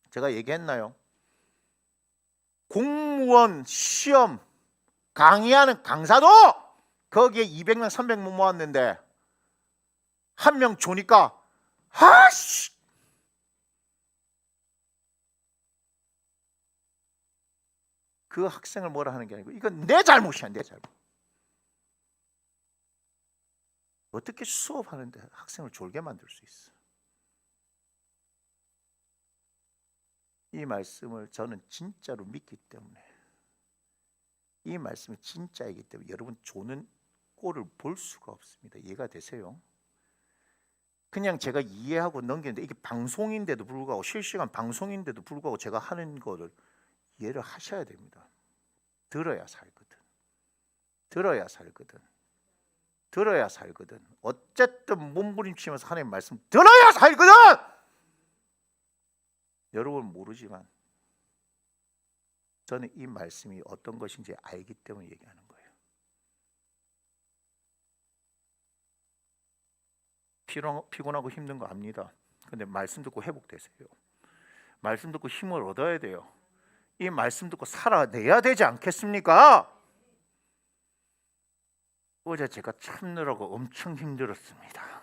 제가 얘기했나요? 공무원 시험 강의하는 강사도 거기에 200명 300명 모았는데 한 명 조니까 아씨 그 학생을 뭐라 하는 게 아니고 이건 내 잘못이야. 내 잘못. 어떻게 수업하는데 학생을 졸게 만들 수 있어? 이 말씀을 저는 진짜로 믿기 때문에 이 말씀이 진짜이기 때문에 여러분 조는 꼴을 볼 수가 없습니다. 이해가 되세요? 그냥 제가 이해하고 넘기는데 이게 방송인데도 불구하고 실시간 방송인데도 불구하고 제가 하는 거를 이해를 하셔야 됩니다. 들어야 살거든. 들어야 살거든. 들어야 살거든. 어쨌든 몸부림치면서 하나님 말씀 들어야 살거든. 여러분 모르지만 저는 이 말씀이 어떤 것인지 알기 때문에 얘기하는 거예요. 피곤하고 힘든 거 압니다. 근데 말씀 듣고 회복되세요. 말씀 듣고 힘을 얻어야 돼요. 이 말씀 듣고 살아내야 되지 않겠습니까? 어제 제가 참느라고 엄청 힘들었습니다.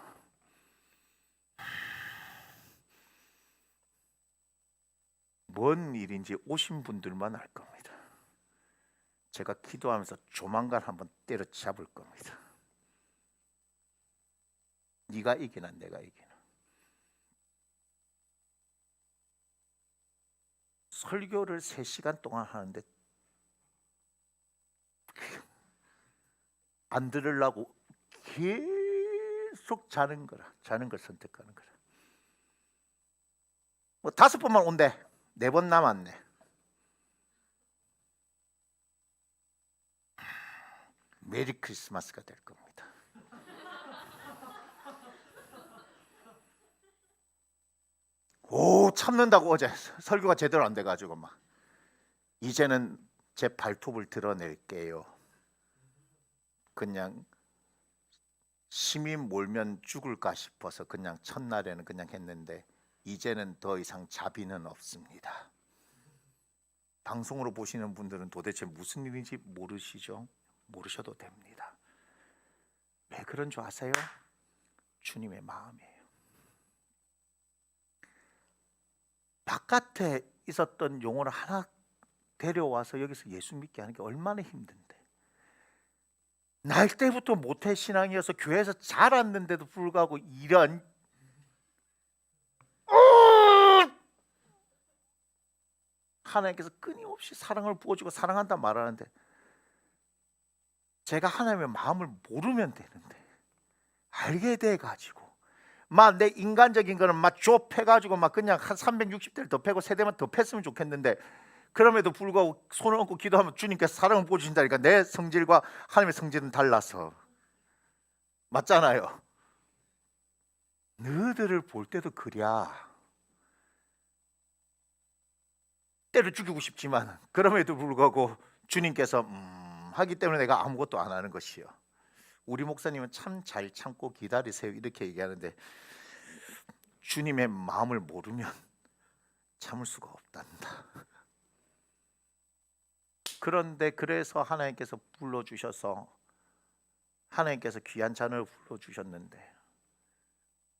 뭔 일인지 오신 분들만 알 겁니다. 제가 기도하면서 조만간 한번 때려잡을 겁니다. 네가 이기나 내가 이기나. 설교를 3시간 동안 하는데 안 들으려고 계속 자는 거라. 자는 걸 선택하는 거라. 뭐 5번만 온대. 4번 남았네. 메리 크리스마스가 될 겁니다. 오 참는다고 어제 설교가 제대로 안 돼가지고 막 이제는 제 발톱을 드러낼게요. 그냥 심이 몰면 죽을까 싶어서 그냥 첫날에는 그냥 했는데 이제는 더 이상 자비는 없습니다. 방송으로 보시는 분들은 도대체 무슨 일인지 모르시죠? 모르셔도 됩니다. 왜 그런 줄 아세요? 주님의 마음이에요. 바깥에 있었던 영혼을 하나 데려와서 여기서 예수 믿게 하는 게 얼마나 힘든데. 날 때부터 모태 신앙이어서 교회에서 자랐는데도 불구하고 이런 하나님께서 끊임없이 사랑을 부어주고 사랑한다 말하는데 제가 하나님의 마음을 모르면 되는데 알게 돼가지고 막 내 인간적인 거는 막 좁혀가지고 막 그냥 한 360대를 더 패고 세대만 더 팼으면 좋겠는데 그럼에도 불구하고 손을 얹고 기도하면 주님께서 사랑을 보여주신다니까. 내 성질과 하나님의 성질은 달라서. 맞잖아요. 너희들을 볼 때도 그랴. 때려 죽이고 싶지만 그럼에도 불구하고 주님께서 하기 때문에 내가 아무것도 안 하는 것이요. 우리 목사님은 참 잘 참고 기다리세요 이렇게 얘기하는데, 주님의 마음을 모르면 참을 수가 없단다. 그런데 그래서 하나님께서 불러주셔서, 하나님께서 귀한 자녀를 불러주셨는데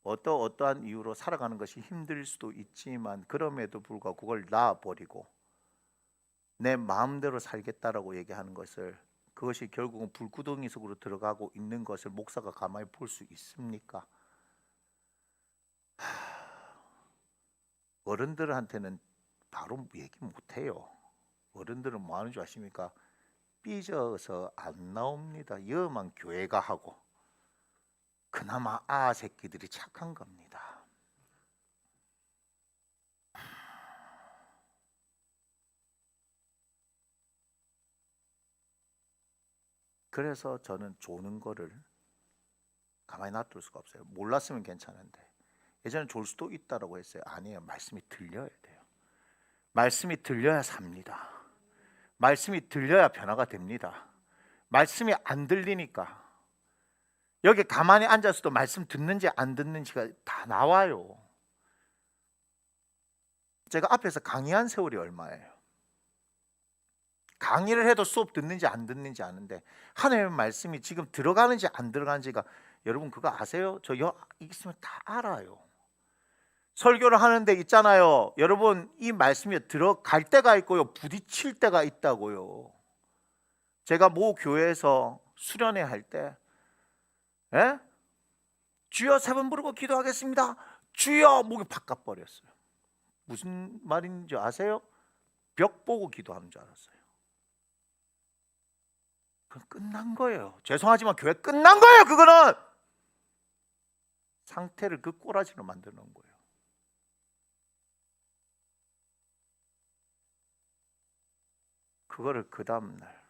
어떠한 이유로 살아가는 것이 힘들 수도 있지만 그럼에도 불구하고 그걸 놔버리고 내 마음대로 살겠다라고 얘기하는 것을, 그것이 결국은 불구덩이 속으로 들어가고 있는 것을 목사가 가만히 볼 수 있습니까? 어른들한테는 바로 얘기 못해요. 어른들은 뭐 하는 줄 아십니까? 삐져서 안 나옵니다. 여만 교회가 하고. 그나마 새끼들이 착한 겁니다. 그래서 저는 조는 거를 가만히 놔둘 수가 없어요. 몰랐으면 괜찮은데, 예전에 졸 수도 있다라고 했어요. 아니에요. 말씀이 들려야 돼요. 말씀이 들려야 삽니다. 말씀이 들려야 변화가 됩니다. 말씀이 안 들리니까 여기 가만히 앉아서도 말씀 듣는지 안 듣는지가 다 나와요. 제가 앞에서 강의한 세월이 얼마예요? 강의를 해도 수업 듣는지 안 듣는지 아는데 하나님의 말씀이 지금 들어가는지 안 들어가는지가, 여러분 그거 아세요? 저 있으면 다 알아요. 설교를 하는데 있잖아요. 여러분 이 말씀이 들어갈 때가 있고요, 부딪힐 때가 있다고요. 제가 모 교회에서 수련회 할 때 주여 3번 부르고 기도하겠습니다. 주여, 목이 바깥 버렸어요. 무슨 말인지 아세요? 벽 보고 기도하는 줄 알았어요. 그건 끝난 거예요. 죄송하지만 교회 끝난 거예요. 그거는 상태를 그 꼬라지로 만드는 거예요. 그거를 그 다음날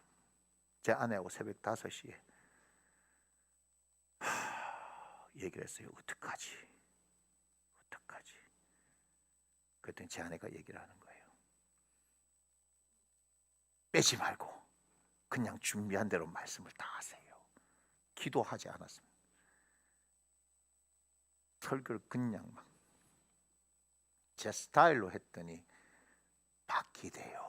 제 아내하고 새벽 5시에 얘기를 했어요. 어떡하지? 그랬더니 제 아내가 얘기를 하는 거예요. 빼지 말고 그냥 준비한 대로 말씀을 다 하세요. 기도하지 않았습니다. 설교를 그냥 막 제 스타일로 했더니 바뀌대요.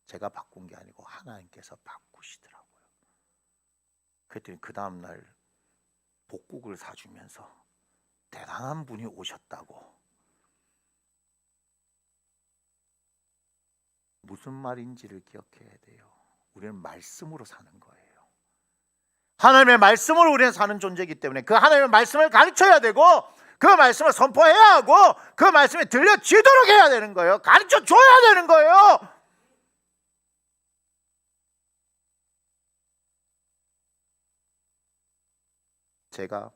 제가 바꾼 게 아니고 하나님께서 바꾸시더라고요. 그랬더니 그 다음날 복국을 사주면서 대단한 분이 오셨다고. 무슨 말인지를 기억해야 돼요. 우리는 말씀으로 사는 거예요. 하나님의 말씀으로 우리는 사는 존재이기 때문에 그 하나님의 말씀을 가르쳐야 되고 그 말씀을 선포해야 하고 그 말씀이 들려지도록 해야 되는 거예요. 가르쳐줘야 되는 거예요. 제가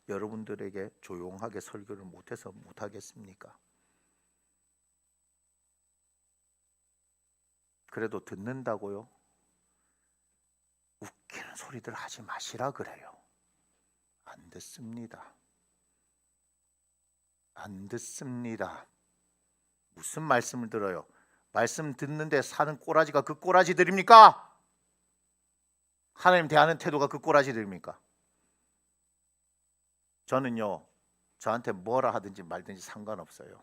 여러분들에게 조용하게 설교를 못해서 못하겠습니까? 그래도 듣는다고요? 웃기는 소리들 하지 마시라 그래요. 안 듣습니다. 안 듣습니다. 무슨 말씀을 들어요? 말씀 듣는데 사는 꼬라지가 그 꼬라지들입니까? 하나님 대하는 태도가 그 꼬라지들입니까? 저는요, 저한테 뭐라 하든지 말든지 상관없어요.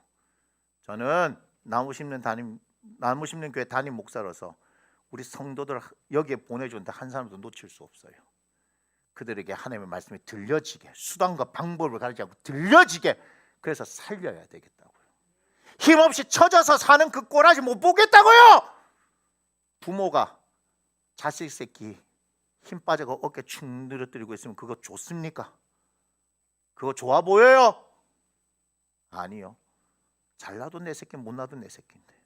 저는 나무 심는 교회 담임 목사로서 우리 성도들 여기에 보내주는데 한 사람도 놓칠 수 없어요. 그들에게 하나님의 말씀이 들려지게, 수단과 방법을 가르치고 들려지게, 그래서 살려야 되겠다고요. 힘없이 처져서 사는 그 꼬라지 못 보겠다고요. 부모가 자식 새끼 힘 빠져서 어깨 축 늘어뜨리고 있으면 그거 좋습니까? 그거 좋아 보여요? 아니요. 잘나도 내 새끼, 못나도 내 새끼인데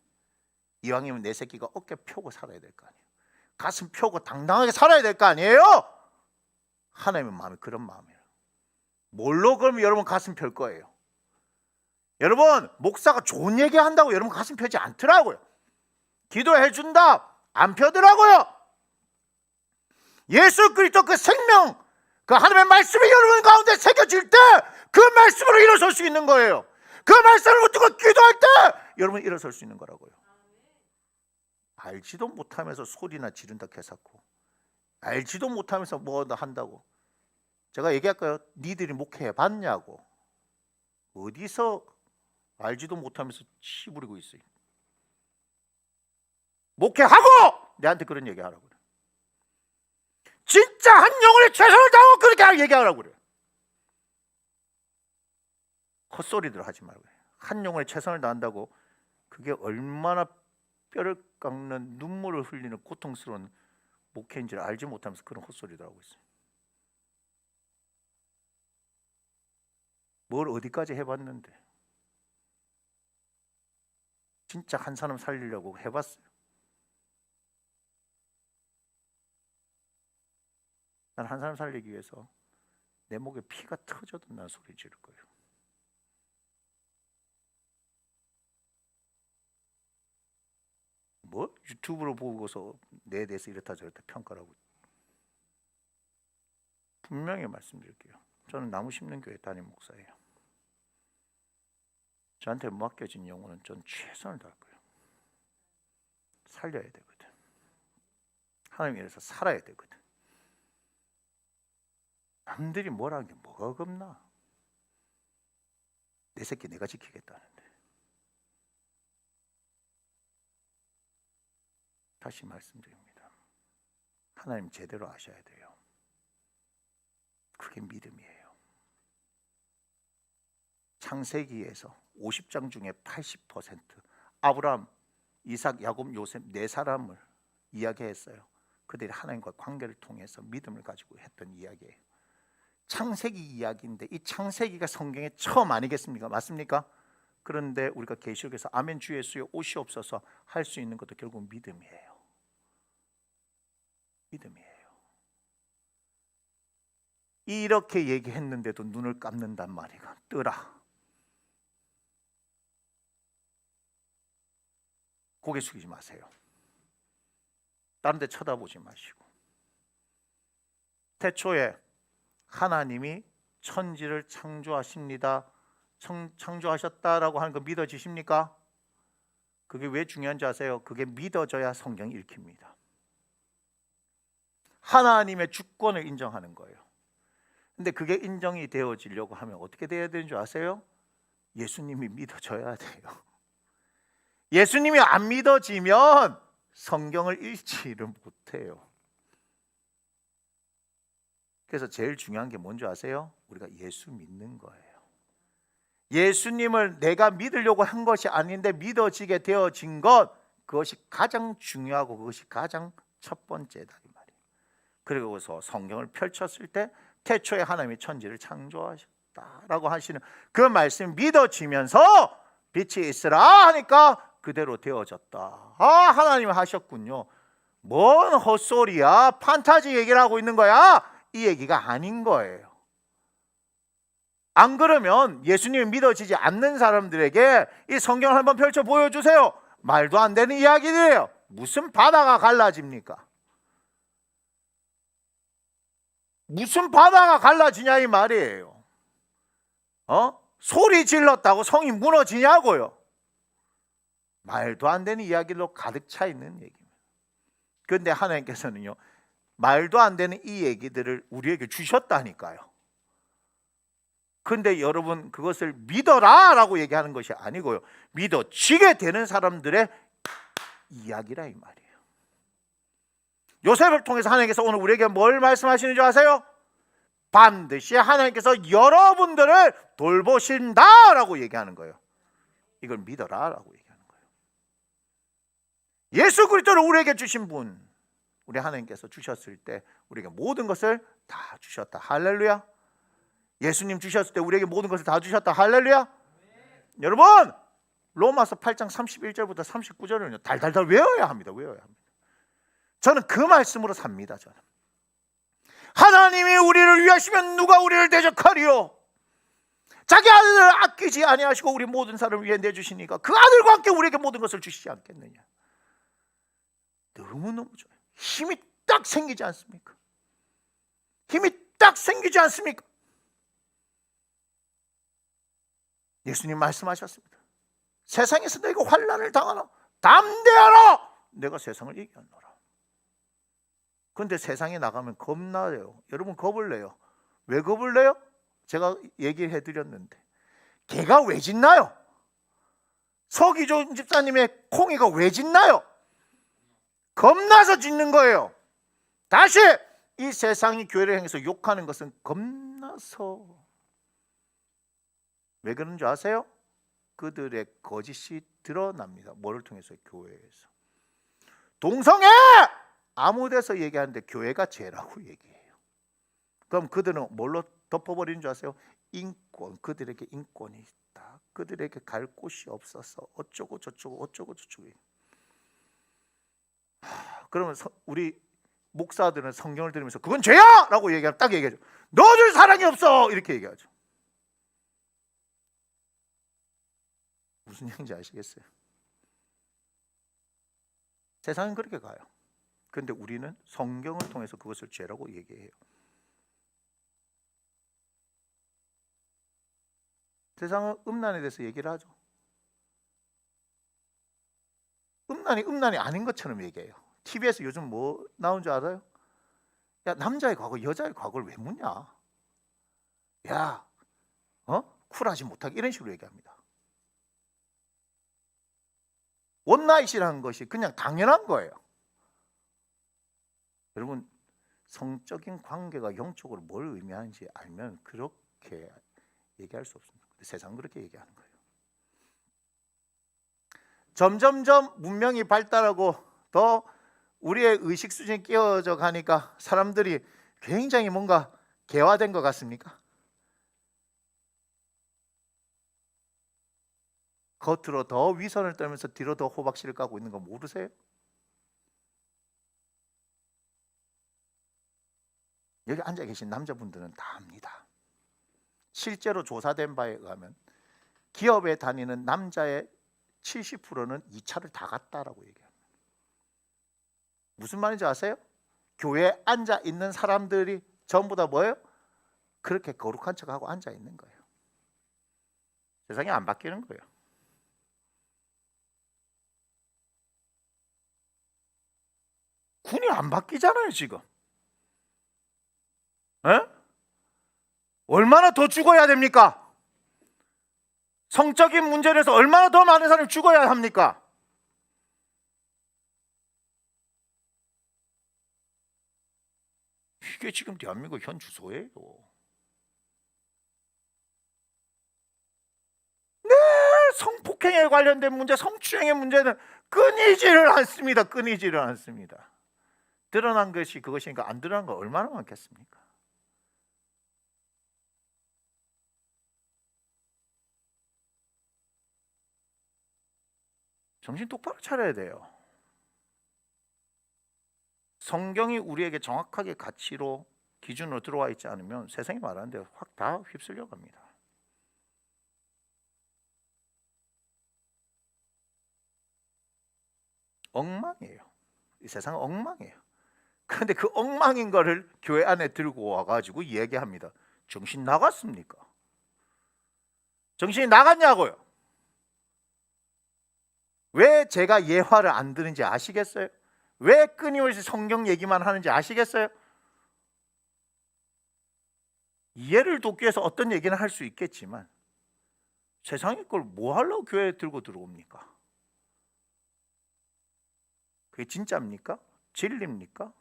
이왕이면 내 새끼가 어깨 펴고 살아야 될 거 아니에요. 가슴 펴고 당당하게 살아야 될 거 아니에요. 하나님의 마음이 그런 마음이에요. 뭘로 그러면 여러분 가슴 펼 거예요? 여러분, 목사가 좋은 얘기 한다고 여러분 가슴 펴지 않더라고요. 기도해 준다 안 펴더라고요. 예수 그리스도 그 생명, 그 하나님의 말씀이 여러분 가운데 새겨질 때 그 말씀으로 일어설 수 있는 거예요. 그 말씀을 붙들고 기도할 때 여러분 일어설 수 있는 거라고요. 알지도 못하면서 소리나 지른다 개사코, 알지도 못하면서 뭐 한다고. 제가 얘기할까요? 니들이 목회해 봤냐고. 어디서 알지도 못하면서 치 부리고 있어요. 목회하고 내한테 그런 얘기하라고 그래. 진짜 한 영혼의 최선을 다하고 그렇게 얘기하라고 그래. 헛소리들 하지 말고. 한 영혼의 최선을 다한다고 그게 얼마나 뼈를 깎는 눈물을 흘리는 고통스러운 목회인지를 알지 못하면서 그런 헛소리들 하고 있어요. 뭘 어디까지 해봤는데. 진짜 한 사람 살리려고 해봤어요. 난 한 사람 살리기 위해서 내 목에 피가 터져도 난 소리 지를 거예요. 뭐 유튜브로 보고서 내 대해서 이렇다 저렇다 평가를 하고. 분명히 말씀드릴게요. 저는 나무 심는 교회 담임 목사예요. 저한테 맡겨진 영혼은 전 최선을 다할 거예요. 살려야 되거든. 하나님 위해서 살아야 되거든. 남들이 뭐라는 게 뭐가 겁나? 내 새끼 내가 지키겠다는데. 다시 말씀드립니다. 하나님 제대로 아셔야 돼요. 그게 믿음이에요. 창세기에서 50장 중에 80% 아브라함, 이삭, 야곱, 요셉 네 사람을 이야기했어요. 그들이 하나님과 관계를 통해서 믿음을 가지고 했던 이야기예요. 창세기 이야기인데 이 창세기가 성경에 처음 아니겠습니까? 맞습니까? 그런데 우리가 계시록에서 아멘 주 예수여 오시옵소서 할 수 있는 것도 결국 믿음이에요. 믿음이에요. 이렇게 얘기했는데도 눈을 감는단 말이야. 뜨라. 고개 숙이지 마세요. 다른 데 쳐다보지 마시고. 태초에 하나님이 천지를 창조하십니다. 창조하셨다라고 하는 거 믿어지십니까? 그게 왜 중요한지 아세요? 그게 믿어져야 성경이 읽힙니다. 하나님의 주권을 인정하는 거예요. 근데 그게 인정이 되어지려고 하면 어떻게 돼야 되는 줄 아세요? 예수님이 믿어져야 돼요. 예수님이 안 믿어지면 성경을 읽지를 못해요. 그래서 제일 중요한 게 뭔지 아세요? 우리가 예수 믿는 거예요. 예수님을 내가 믿으려고 한 것이 아닌데 믿어지게 되어진 것, 그것이 가장 중요하고 그것이 가장 첫 번째다 이 말이에요. 그리고서 성경을 펼쳤을 때 태초에 하나님이 천지를 창조하셨다라고 하시는 그 말씀이 믿어지면서 빛이 있으라 하니까 그대로 되어졌다. 아, 하나님이 하셨군요. 뭔 헛소리야? 판타지 얘기를 하고 있는 거야? 이 얘기가 아닌 거예요. 안 그러면 예수님이 믿어지지 않는 사람들에게 이 성경을 한번 펼쳐 보여주세요. 말도 안 되는 이야기들이에요. 무슨 바다가 갈라집니까? 무슨 바다가 갈라지냐 이 말이에요. 소리 질렀다고 성이 무너지냐고요. 말도 안 되는 이야기로 가득 차 있는 얘기입니다. 그런데 하나님께서는요, 말도 안 되는 이 얘기들을 우리에게 주셨다니까요. 근데 여러분 그것을 믿어라 라고 얘기하는 것이 아니고요, 믿어지게 되는 사람들의 이야기라 이 말이에요. 요셉을 통해서 하나님께서 오늘 우리에게 뭘 말씀하시는 줄 아세요? 반드시 하나님께서 여러분들을 돌보신다라고 얘기하는 거예요. 이걸 믿어라라고 얘기하는 거예요. 예수 그리스도를 우리에게 주신 분, 우리 하나님께서 주셨을 때 우리에게 모든 것을 다 주셨다. 할렐루야. 예수님 주셨을 때 우리에게 모든 것을 다 주셨다. 할렐루야. 여러분, 로마서 8장 31절부터 39절을요 달달달 외워야 합니다. 외워야 합니다. 저는 그 말씀으로 삽니다. 저는 하나님이 우리를 위하시면 누가 우리를 대적하리요? 자기 아들을 아끼지 아니하시고 우리 모든 사람을 위해 내주시니까 그 아들과 함께 우리에게 모든 것을 주시지 않겠느냐. 너무너무 좋아요. 힘이 딱 생기지 않습니까? 힘이 딱 생기지 않습니까? 예수님 말씀하셨습니다. 세상에서 너희가 환난을 당하나 담대하라, 내가 세상을 이겼노라. 그런데 세상에 나가면 겁나요. 여러분 겁을 내요. 왜 겁을 내요? 제가 얘기해 드렸는데 개가 왜 짖나요? 서기조 집사님의 콩이가 왜 짖나요? 겁나서 짖는 거예요. 다시 이 세상이 교회를 향해서 욕하는 것은 겁나서. 왜 그런 줄 아세요? 그들의 거짓이 드러납니다. 뭐를 통해서? 교회에서. 동성애! 아무 데서 얘기하는데 교회가 죄라고 얘기해요. 그럼 그들은 뭘로 덮어버리는 줄 아세요? 인권. 그들에게 인권이 있다. 그들에게 갈 곳이 없어서 어쩌고 저쩌고 어쩌고 저쩌고. 그러면 우리 목사들은 성경을 들으면서 그건 죄야! 라고 얘기하면 딱 얘기하죠. 너줄 사랑이 없어! 이렇게 얘기하죠. 무슨 얘기인지 아시겠어요? 세상은 그렇게 가요. 그런데 우리는 성경을 통해서 그것을 죄라고 얘기해요. 세상은 음란에 대해서 얘기를 하죠. 음란이 아닌 것처럼 얘기해요. TV에서 요즘 뭐 나온 줄 알아요? 야, 남자의 과거, 여자의 과거를 왜 묻냐? 야, 쿨하지 못하게 이런 식으로 얘기합니다. 원나잇이라는 것이 그냥 당연한 거예요. 여러분, 성적인 관계가 영적으로 뭘 의미하는지 알면 그렇게 얘기할 수 없습니다. 세상은 그렇게 얘기하는 거예요. 점점점 문명이 발달하고 더 우리의 의식 수준이 끼워져 가니까 사람들이 굉장히 뭔가 개화된 것 같습니까? 겉으로 더 위선을 떨면서 뒤로 더 호박씨를 까고 있는 거 모르세요? 여기 앉아 계신 남자분들은 다 압니다. 실제로 조사된 바에 의하면 기업에 다니는 남자의 70%는 2차를 다 갔다라고 얘기합니다. 무슨 말인지 아세요? 교회에 앉아 있는 사람들이 전부 다 뭐예요? 그렇게 거룩한 척하고 앉아 있는 거예요. 세상이 안 바뀌는 거예요. 군이 안 바뀌잖아요 지금. 에? 얼마나 더 죽어야 됩니까? 성적인 문제로 해서 얼마나 더 많은 사람이 죽어야 합니까? 이게 지금 대한민국 현 주소예요. 네, 성폭행에 관련된 문제, 성추행의 문제는 끊이지를 않습니다. 끊이지를 않습니다. 드러난 것이 그것이니까 안 드러난 거 얼마나 많겠습니까? 정신 똑바로 차려야 돼요. 성경이 우리에게 정확하게 가치로 기준으로 들어와 있지 않으면 세상이 말하는 대로 확 다 휩쓸려 갑니다. 엉망이에요. 이 세상은 엉망이에요. 그런데 그 엉망인 거를 교회 안에 들고 와가지고 얘기합니다. 정신 나갔습니까? 정신이 나갔냐고요? 왜 제가 예화를 안 드는지 아시겠어요? 왜 끊임없이 성경 얘기만 하는지 아시겠어요? 이해를 돕기 위해서 어떤 얘기는 할 수 있겠지만 세상의 걸 뭐 하려고 교회에 들고 들어옵니까? 그게 진짜입니까? 진리입니까?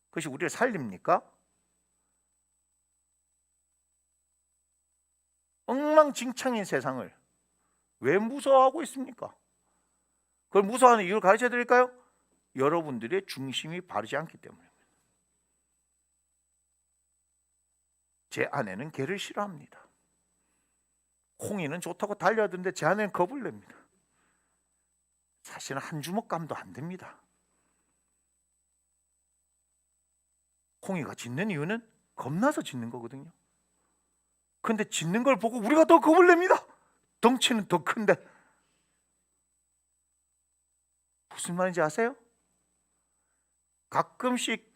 그것이 우리를 살립니까? 엉망진창인 세상을 왜 무서워하고 있습니까? 그걸 무서워하는 이유를 가르쳐 드릴까요? 여러분들의 중심이 바르지 않기 때문입니다. 제 아내는 개를 싫어합니다. 콩이는 좋다고 달려드는데 제 아내는 겁을 냅니다. 사실은 한 주먹 감도 안 됩니다. 콩이가 짖는 이유는 겁나서 짖는 거거든요. 근데 짖는 걸 보고 우리가 더 겁을 냅니다. 덩치는 더 큰데. 무슨 말인지 아세요? 가끔씩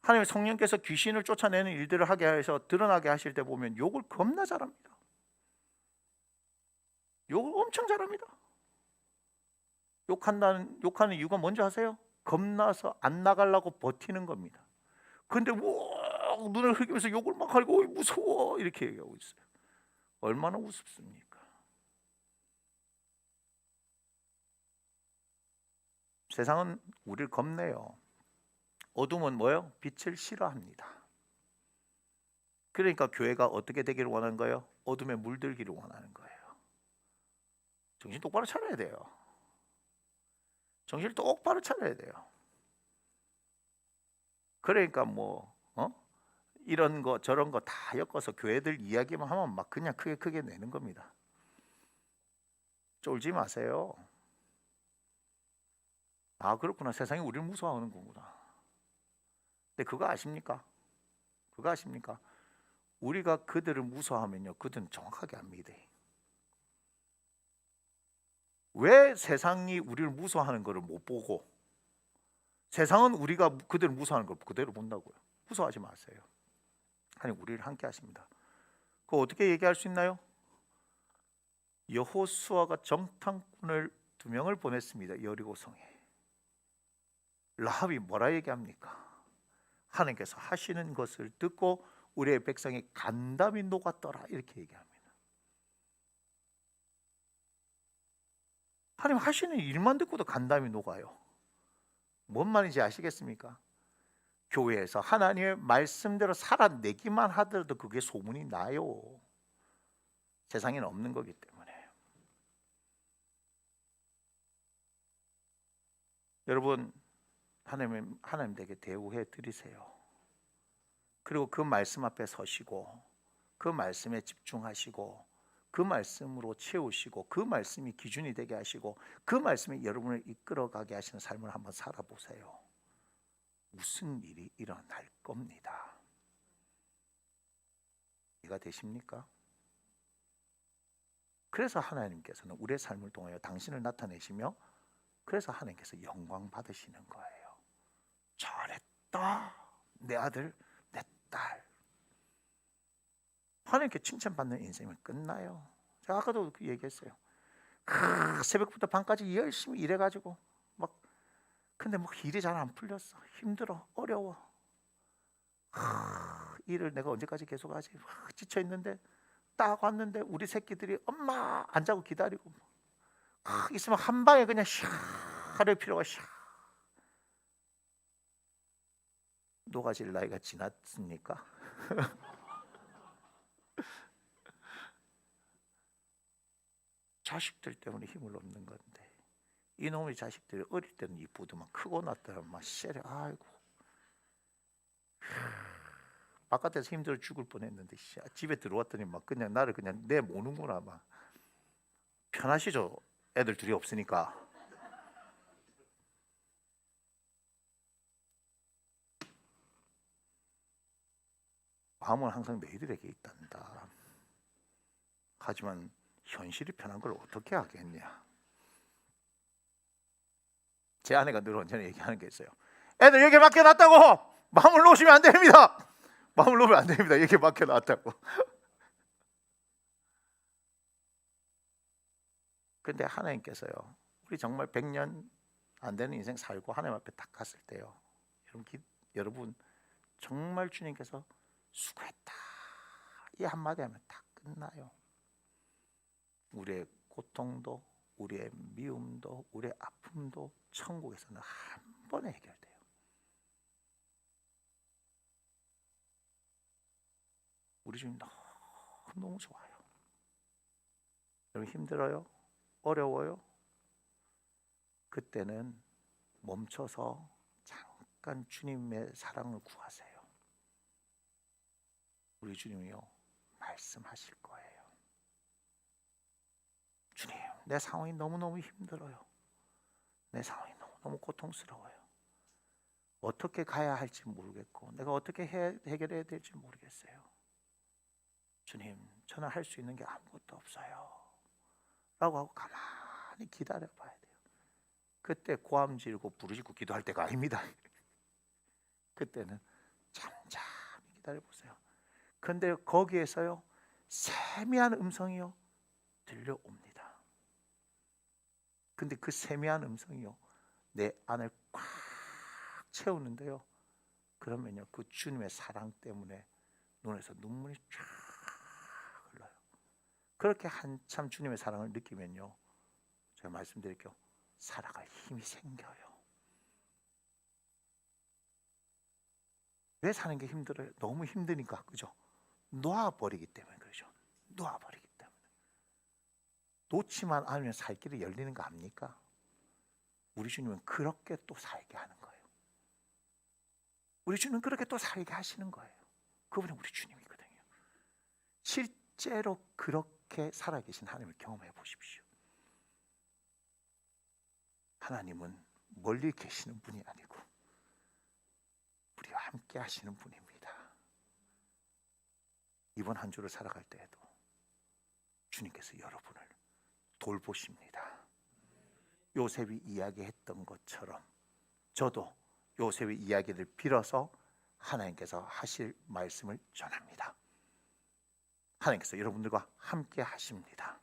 하나님의 성령께서 귀신을 쫓아내는 일들을 하게 해서 드러나게 하실 때 보면 욕을 겁나 잘합니다. 욕을 엄청 잘합니다. 욕하는 이유가 뭔지 아세요? 겁나서 안 나가려고 버티는 겁니다. 근데 우 눈을 흘기면서 욕을 막 하고 무서워 이렇게 얘기하고 있어요. 얼마나 우습습니까? 세상은 우리를 겁내요. 어둠은 뭐예요? 빛을 싫어합니다. 그러니까 교회가 어떻게 되기를 원하는 거예요? 어둠에 물들기를 원하는 거예요. 정신 똑바로 차려야 돼요. 정신을 똑바로 차려야 돼요. 그러니까 이런 거 저런 거 다 엮어서 교회들 이야기만 하면 막 그냥 크게 내는 겁니다. 쫄지 마세요. 아 그렇구나. 세상이 우리를 무서워하는 거구나. 근데 그거 아십니까? 우리가 그들을 무서워하면요, 그들은 정확하게 안 믿어요. 왜 세상이 우리를 무서워하는 것을 못 보고 세상은 우리가 그들을 무서워하는 걸 그대로 본다고요? 무서워하지 마세요. 하나님 우리를 함께 하십니다. 그거 어떻게 얘기할 수 있나요? 여호수아가 정탐꾼을 2명을 보냈습니다. 여리고성에. 라합이 뭐라 얘기합니까? 하나님께서 하시는 것을 듣고 우리의 백성이 간담이 녹았더라 이렇게 얘기합니다. 하나님 하시는 일만 듣고도 간담이 녹아요. 뭔 말인지 아시겠습니까? 교회에서 하나님의 말씀대로 살아내기만 하더라도 그게 소문이 나요. 세상에는 없는 거기 때문에. 여러분 하나님 댁에 대우해 드리세요. 그리고 그 말씀 앞에 서시고 그 말씀에 집중하시고 그 말씀으로 채우시고 그 말씀이 기준이 되게 하시고 그 말씀이 여러분을 이끌어가게 하시는 삶을 한번 살아보세요. 무슨 일이 일어날 겁니다. 이해가 되십니까? 그래서 하나님께서는 우리의 삶을 통하여 당신을 나타내시며 그래서 하나님께서 영광 받으시는 거예요. 잘했다 내 아들 내 딸. 하나님께 칭찬받는 인생은 끝나요. 제가 아까도 그 얘기했어요. 새벽부터 밤까지 열심히 일해가지고 근데 일이 잘 안 풀렸어. 힘들어. 어려워. 일을 내가 언제까지 계속하지? 지쳐 있는데 딱 왔는데 우리 새끼들이 엄마 안 자고 기다리고 있으면 한 방에 그냥 샤 하를 필요가 샤. 녹아질 나이가 지났습니까? 자식들 때문에 힘을 얻는 건데 이놈의 자식들이 어릴 때는 이쁘더만 크고 났더니 막 세려. 아이고 바깥에서 힘들어 죽을 뻔했는데 집에 들어왔더니 막 그냥 나를 그냥 내모는구나. 막 편하시죠? 애들 둘이 없으니까. 마음은 항상 너희들에게 있단다. 하지만 현실이 편한 걸 어떻게 하겠냐. 제 아내가 늘 언제나 얘기하는 게 있어요. 애들 여기 맡겨놨다고 마음을 놓으시면 안 됩니다. 마음을 놓으면 안 됩니다. 여기 맡겨놨다고. 근데 하나님께서요, 우리 정말 100년 안 되는 인생 살고 하나님 앞에 딱 갔을 때요, 여러분 정말 주님께서 수고했다 이 한마디 하면 다 끝나요. 우리의 고통도 우리의 미움도 우리의 아픔도 천국에서는 한 번에 해결돼요. 우리 주님 너무 좋아요. 여러분 힘들어요? 어려워요? 그때는 멈춰서 잠깐 주님의 사랑을 구하세요. 우리 주님이요 말씀하실 거예요. 주님, 내 상황이 너무너무 힘들어요. 내 상황이 너무너무 고통스러워요. 어떻게 가야 할지 모르겠고 내가 어떻게 해결해야 될지 모르겠어요. 주님, 저는 할 수 있는 게 아무것도 없어요 라고 하고 가만히 기다려 봐야 돼요. 그때 고함 지르고 부르짖고 기도할 때가 아닙니다. 그때는 잠잠히 기다려 보세요. 근데 거기에서요, 세미한 음성이요 들려옵니다. 근데 그 세미한 음성이요 내 안을 꽉 채우는데요, 그러면요 그 주님의 사랑 때문에 눈에서 눈물이 쫙 흘러요. 그렇게 한참 주님의 사랑을 느끼면요, 제가 말씀드릴게요, 살아갈 힘이 생겨요. 왜 사는 게 힘들어요? 너무 힘드니까, 그죠? 놓아버리기 때문에 그러죠. 놓아버리기 때문에. 놓지만 않으면 살 길이 열리는 거 압니까? 우리 주님은 그렇게 또 살게 하는 거예요. 우리 주님은 그렇게 또 살게 하시는 거예요. 그분은 우리 주님이거든요. 실제로 그렇게 살아계신 하나님을 경험해 보십시오. 하나님은 멀리 계시는 분이 아니고 우리와 함께 하시는 분입니다. 이번 한 주를 살아갈 때에도 주님께서 여러분을 돌보십니다. 요셉이 이야기했던 것처럼 저도 요셉의 이야기를 빌어서 하나님께서 하실 말씀을 전합니다. 하나님께서 여러분들과 함께 하십니다.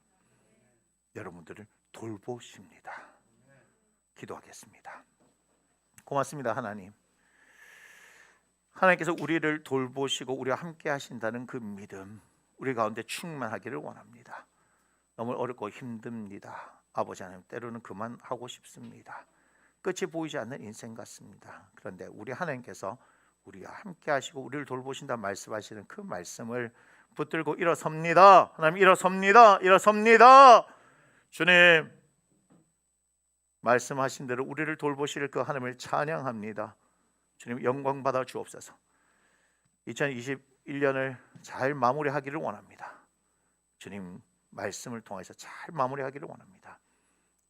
여러분들을 돌보십니다. 기도하겠습니다. 고맙습니다. 하나님, 하나님께서 우리를 돌보시고 우리와 함께 하신다는 그 믿음 우리 가운데 충만하기를 원합니다. 너무 어렵고 힘듭니다. 아버지 하나님, 때로는 그만하고 싶습니다. 끝이 보이지 않는 인생 같습니다. 그런데 우리 하나님께서 우리와 함께 하시고 우리를 돌보신다 말씀하시는 그 말씀을 붙들고 일어섭니다. 하나님, 일어섭니다. 일어섭니다. 주님, 말씀하신 대로 우리를 돌보실 그 하나님을 찬양합니다. 주님, 영광 받아 주옵소서. 2021년을 잘 마무리하기를 원합니다. 주님 말씀을 통해서 잘 마무리하기를 원합니다.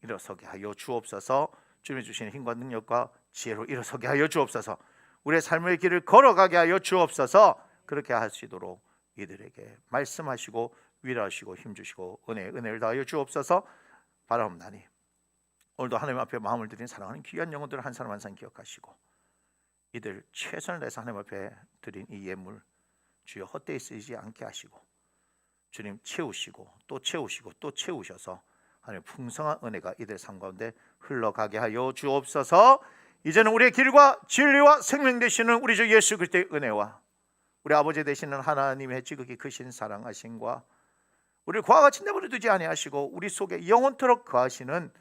일어서게 하여 주옵소서. 주님이 주시는 힘과 능력과 지혜로 일어서게 하여 주옵소서. 우리의 삶의 길을 걸어가게 하여 주옵소서. 그렇게 하시도록 이들에게 말씀하시고 위로하시고 힘주시고 은혜를 다하여 주옵소서. 바라옵나니 오늘도 하나님 앞에 마음을 드린 사랑하는 귀한 영혼들을 한 사람 한 사람 기억하시고 이들 최선을 다해서 하나님 앞에 드린 이 예물 주여 헛되이 쓰이지 않게 하시고 주님 채우시고 또 채우시고 또 채우셔서 하나님 풍성한 은혜가 이들 삶 가운데 흘러가게 하여 주옵소서. 이제는 우리의 길과 진리와 생명 되시는 우리 주 예수 그리스도의 은혜와 우리 아버지 되시는 하나님의 지극히 크신 사랑하심과 우리를 그와 같이 내버려 두지 아니하시고 우리 속에 영원토록 거하시는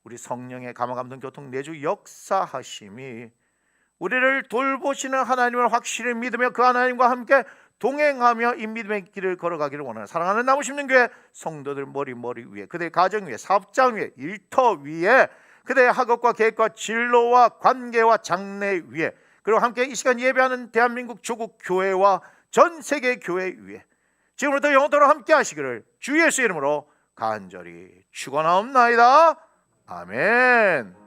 우리 성령의 감화감동 교통 내주 역사하심이 우리를 돌보시는 하나님을 확실히 믿으며 그 하나님과 함께 동행하며 이 믿음의 길을 걸어가기를 원하는 사랑하는 나무심는교회 성도들 머리 위에, 그들의 가정 위에, 사업장 위에, 일터 위에, 그들의 학업과 계획과 진로와 관계와 장래 위에, 그리고 함께 이 시간 예배하는 대한민국 조국 교회와 전 세계 교회 위에 지금부터 영원토록 함께 하시기를 주 예수의 이름으로 간절히 축원하옵나이다. 아멘.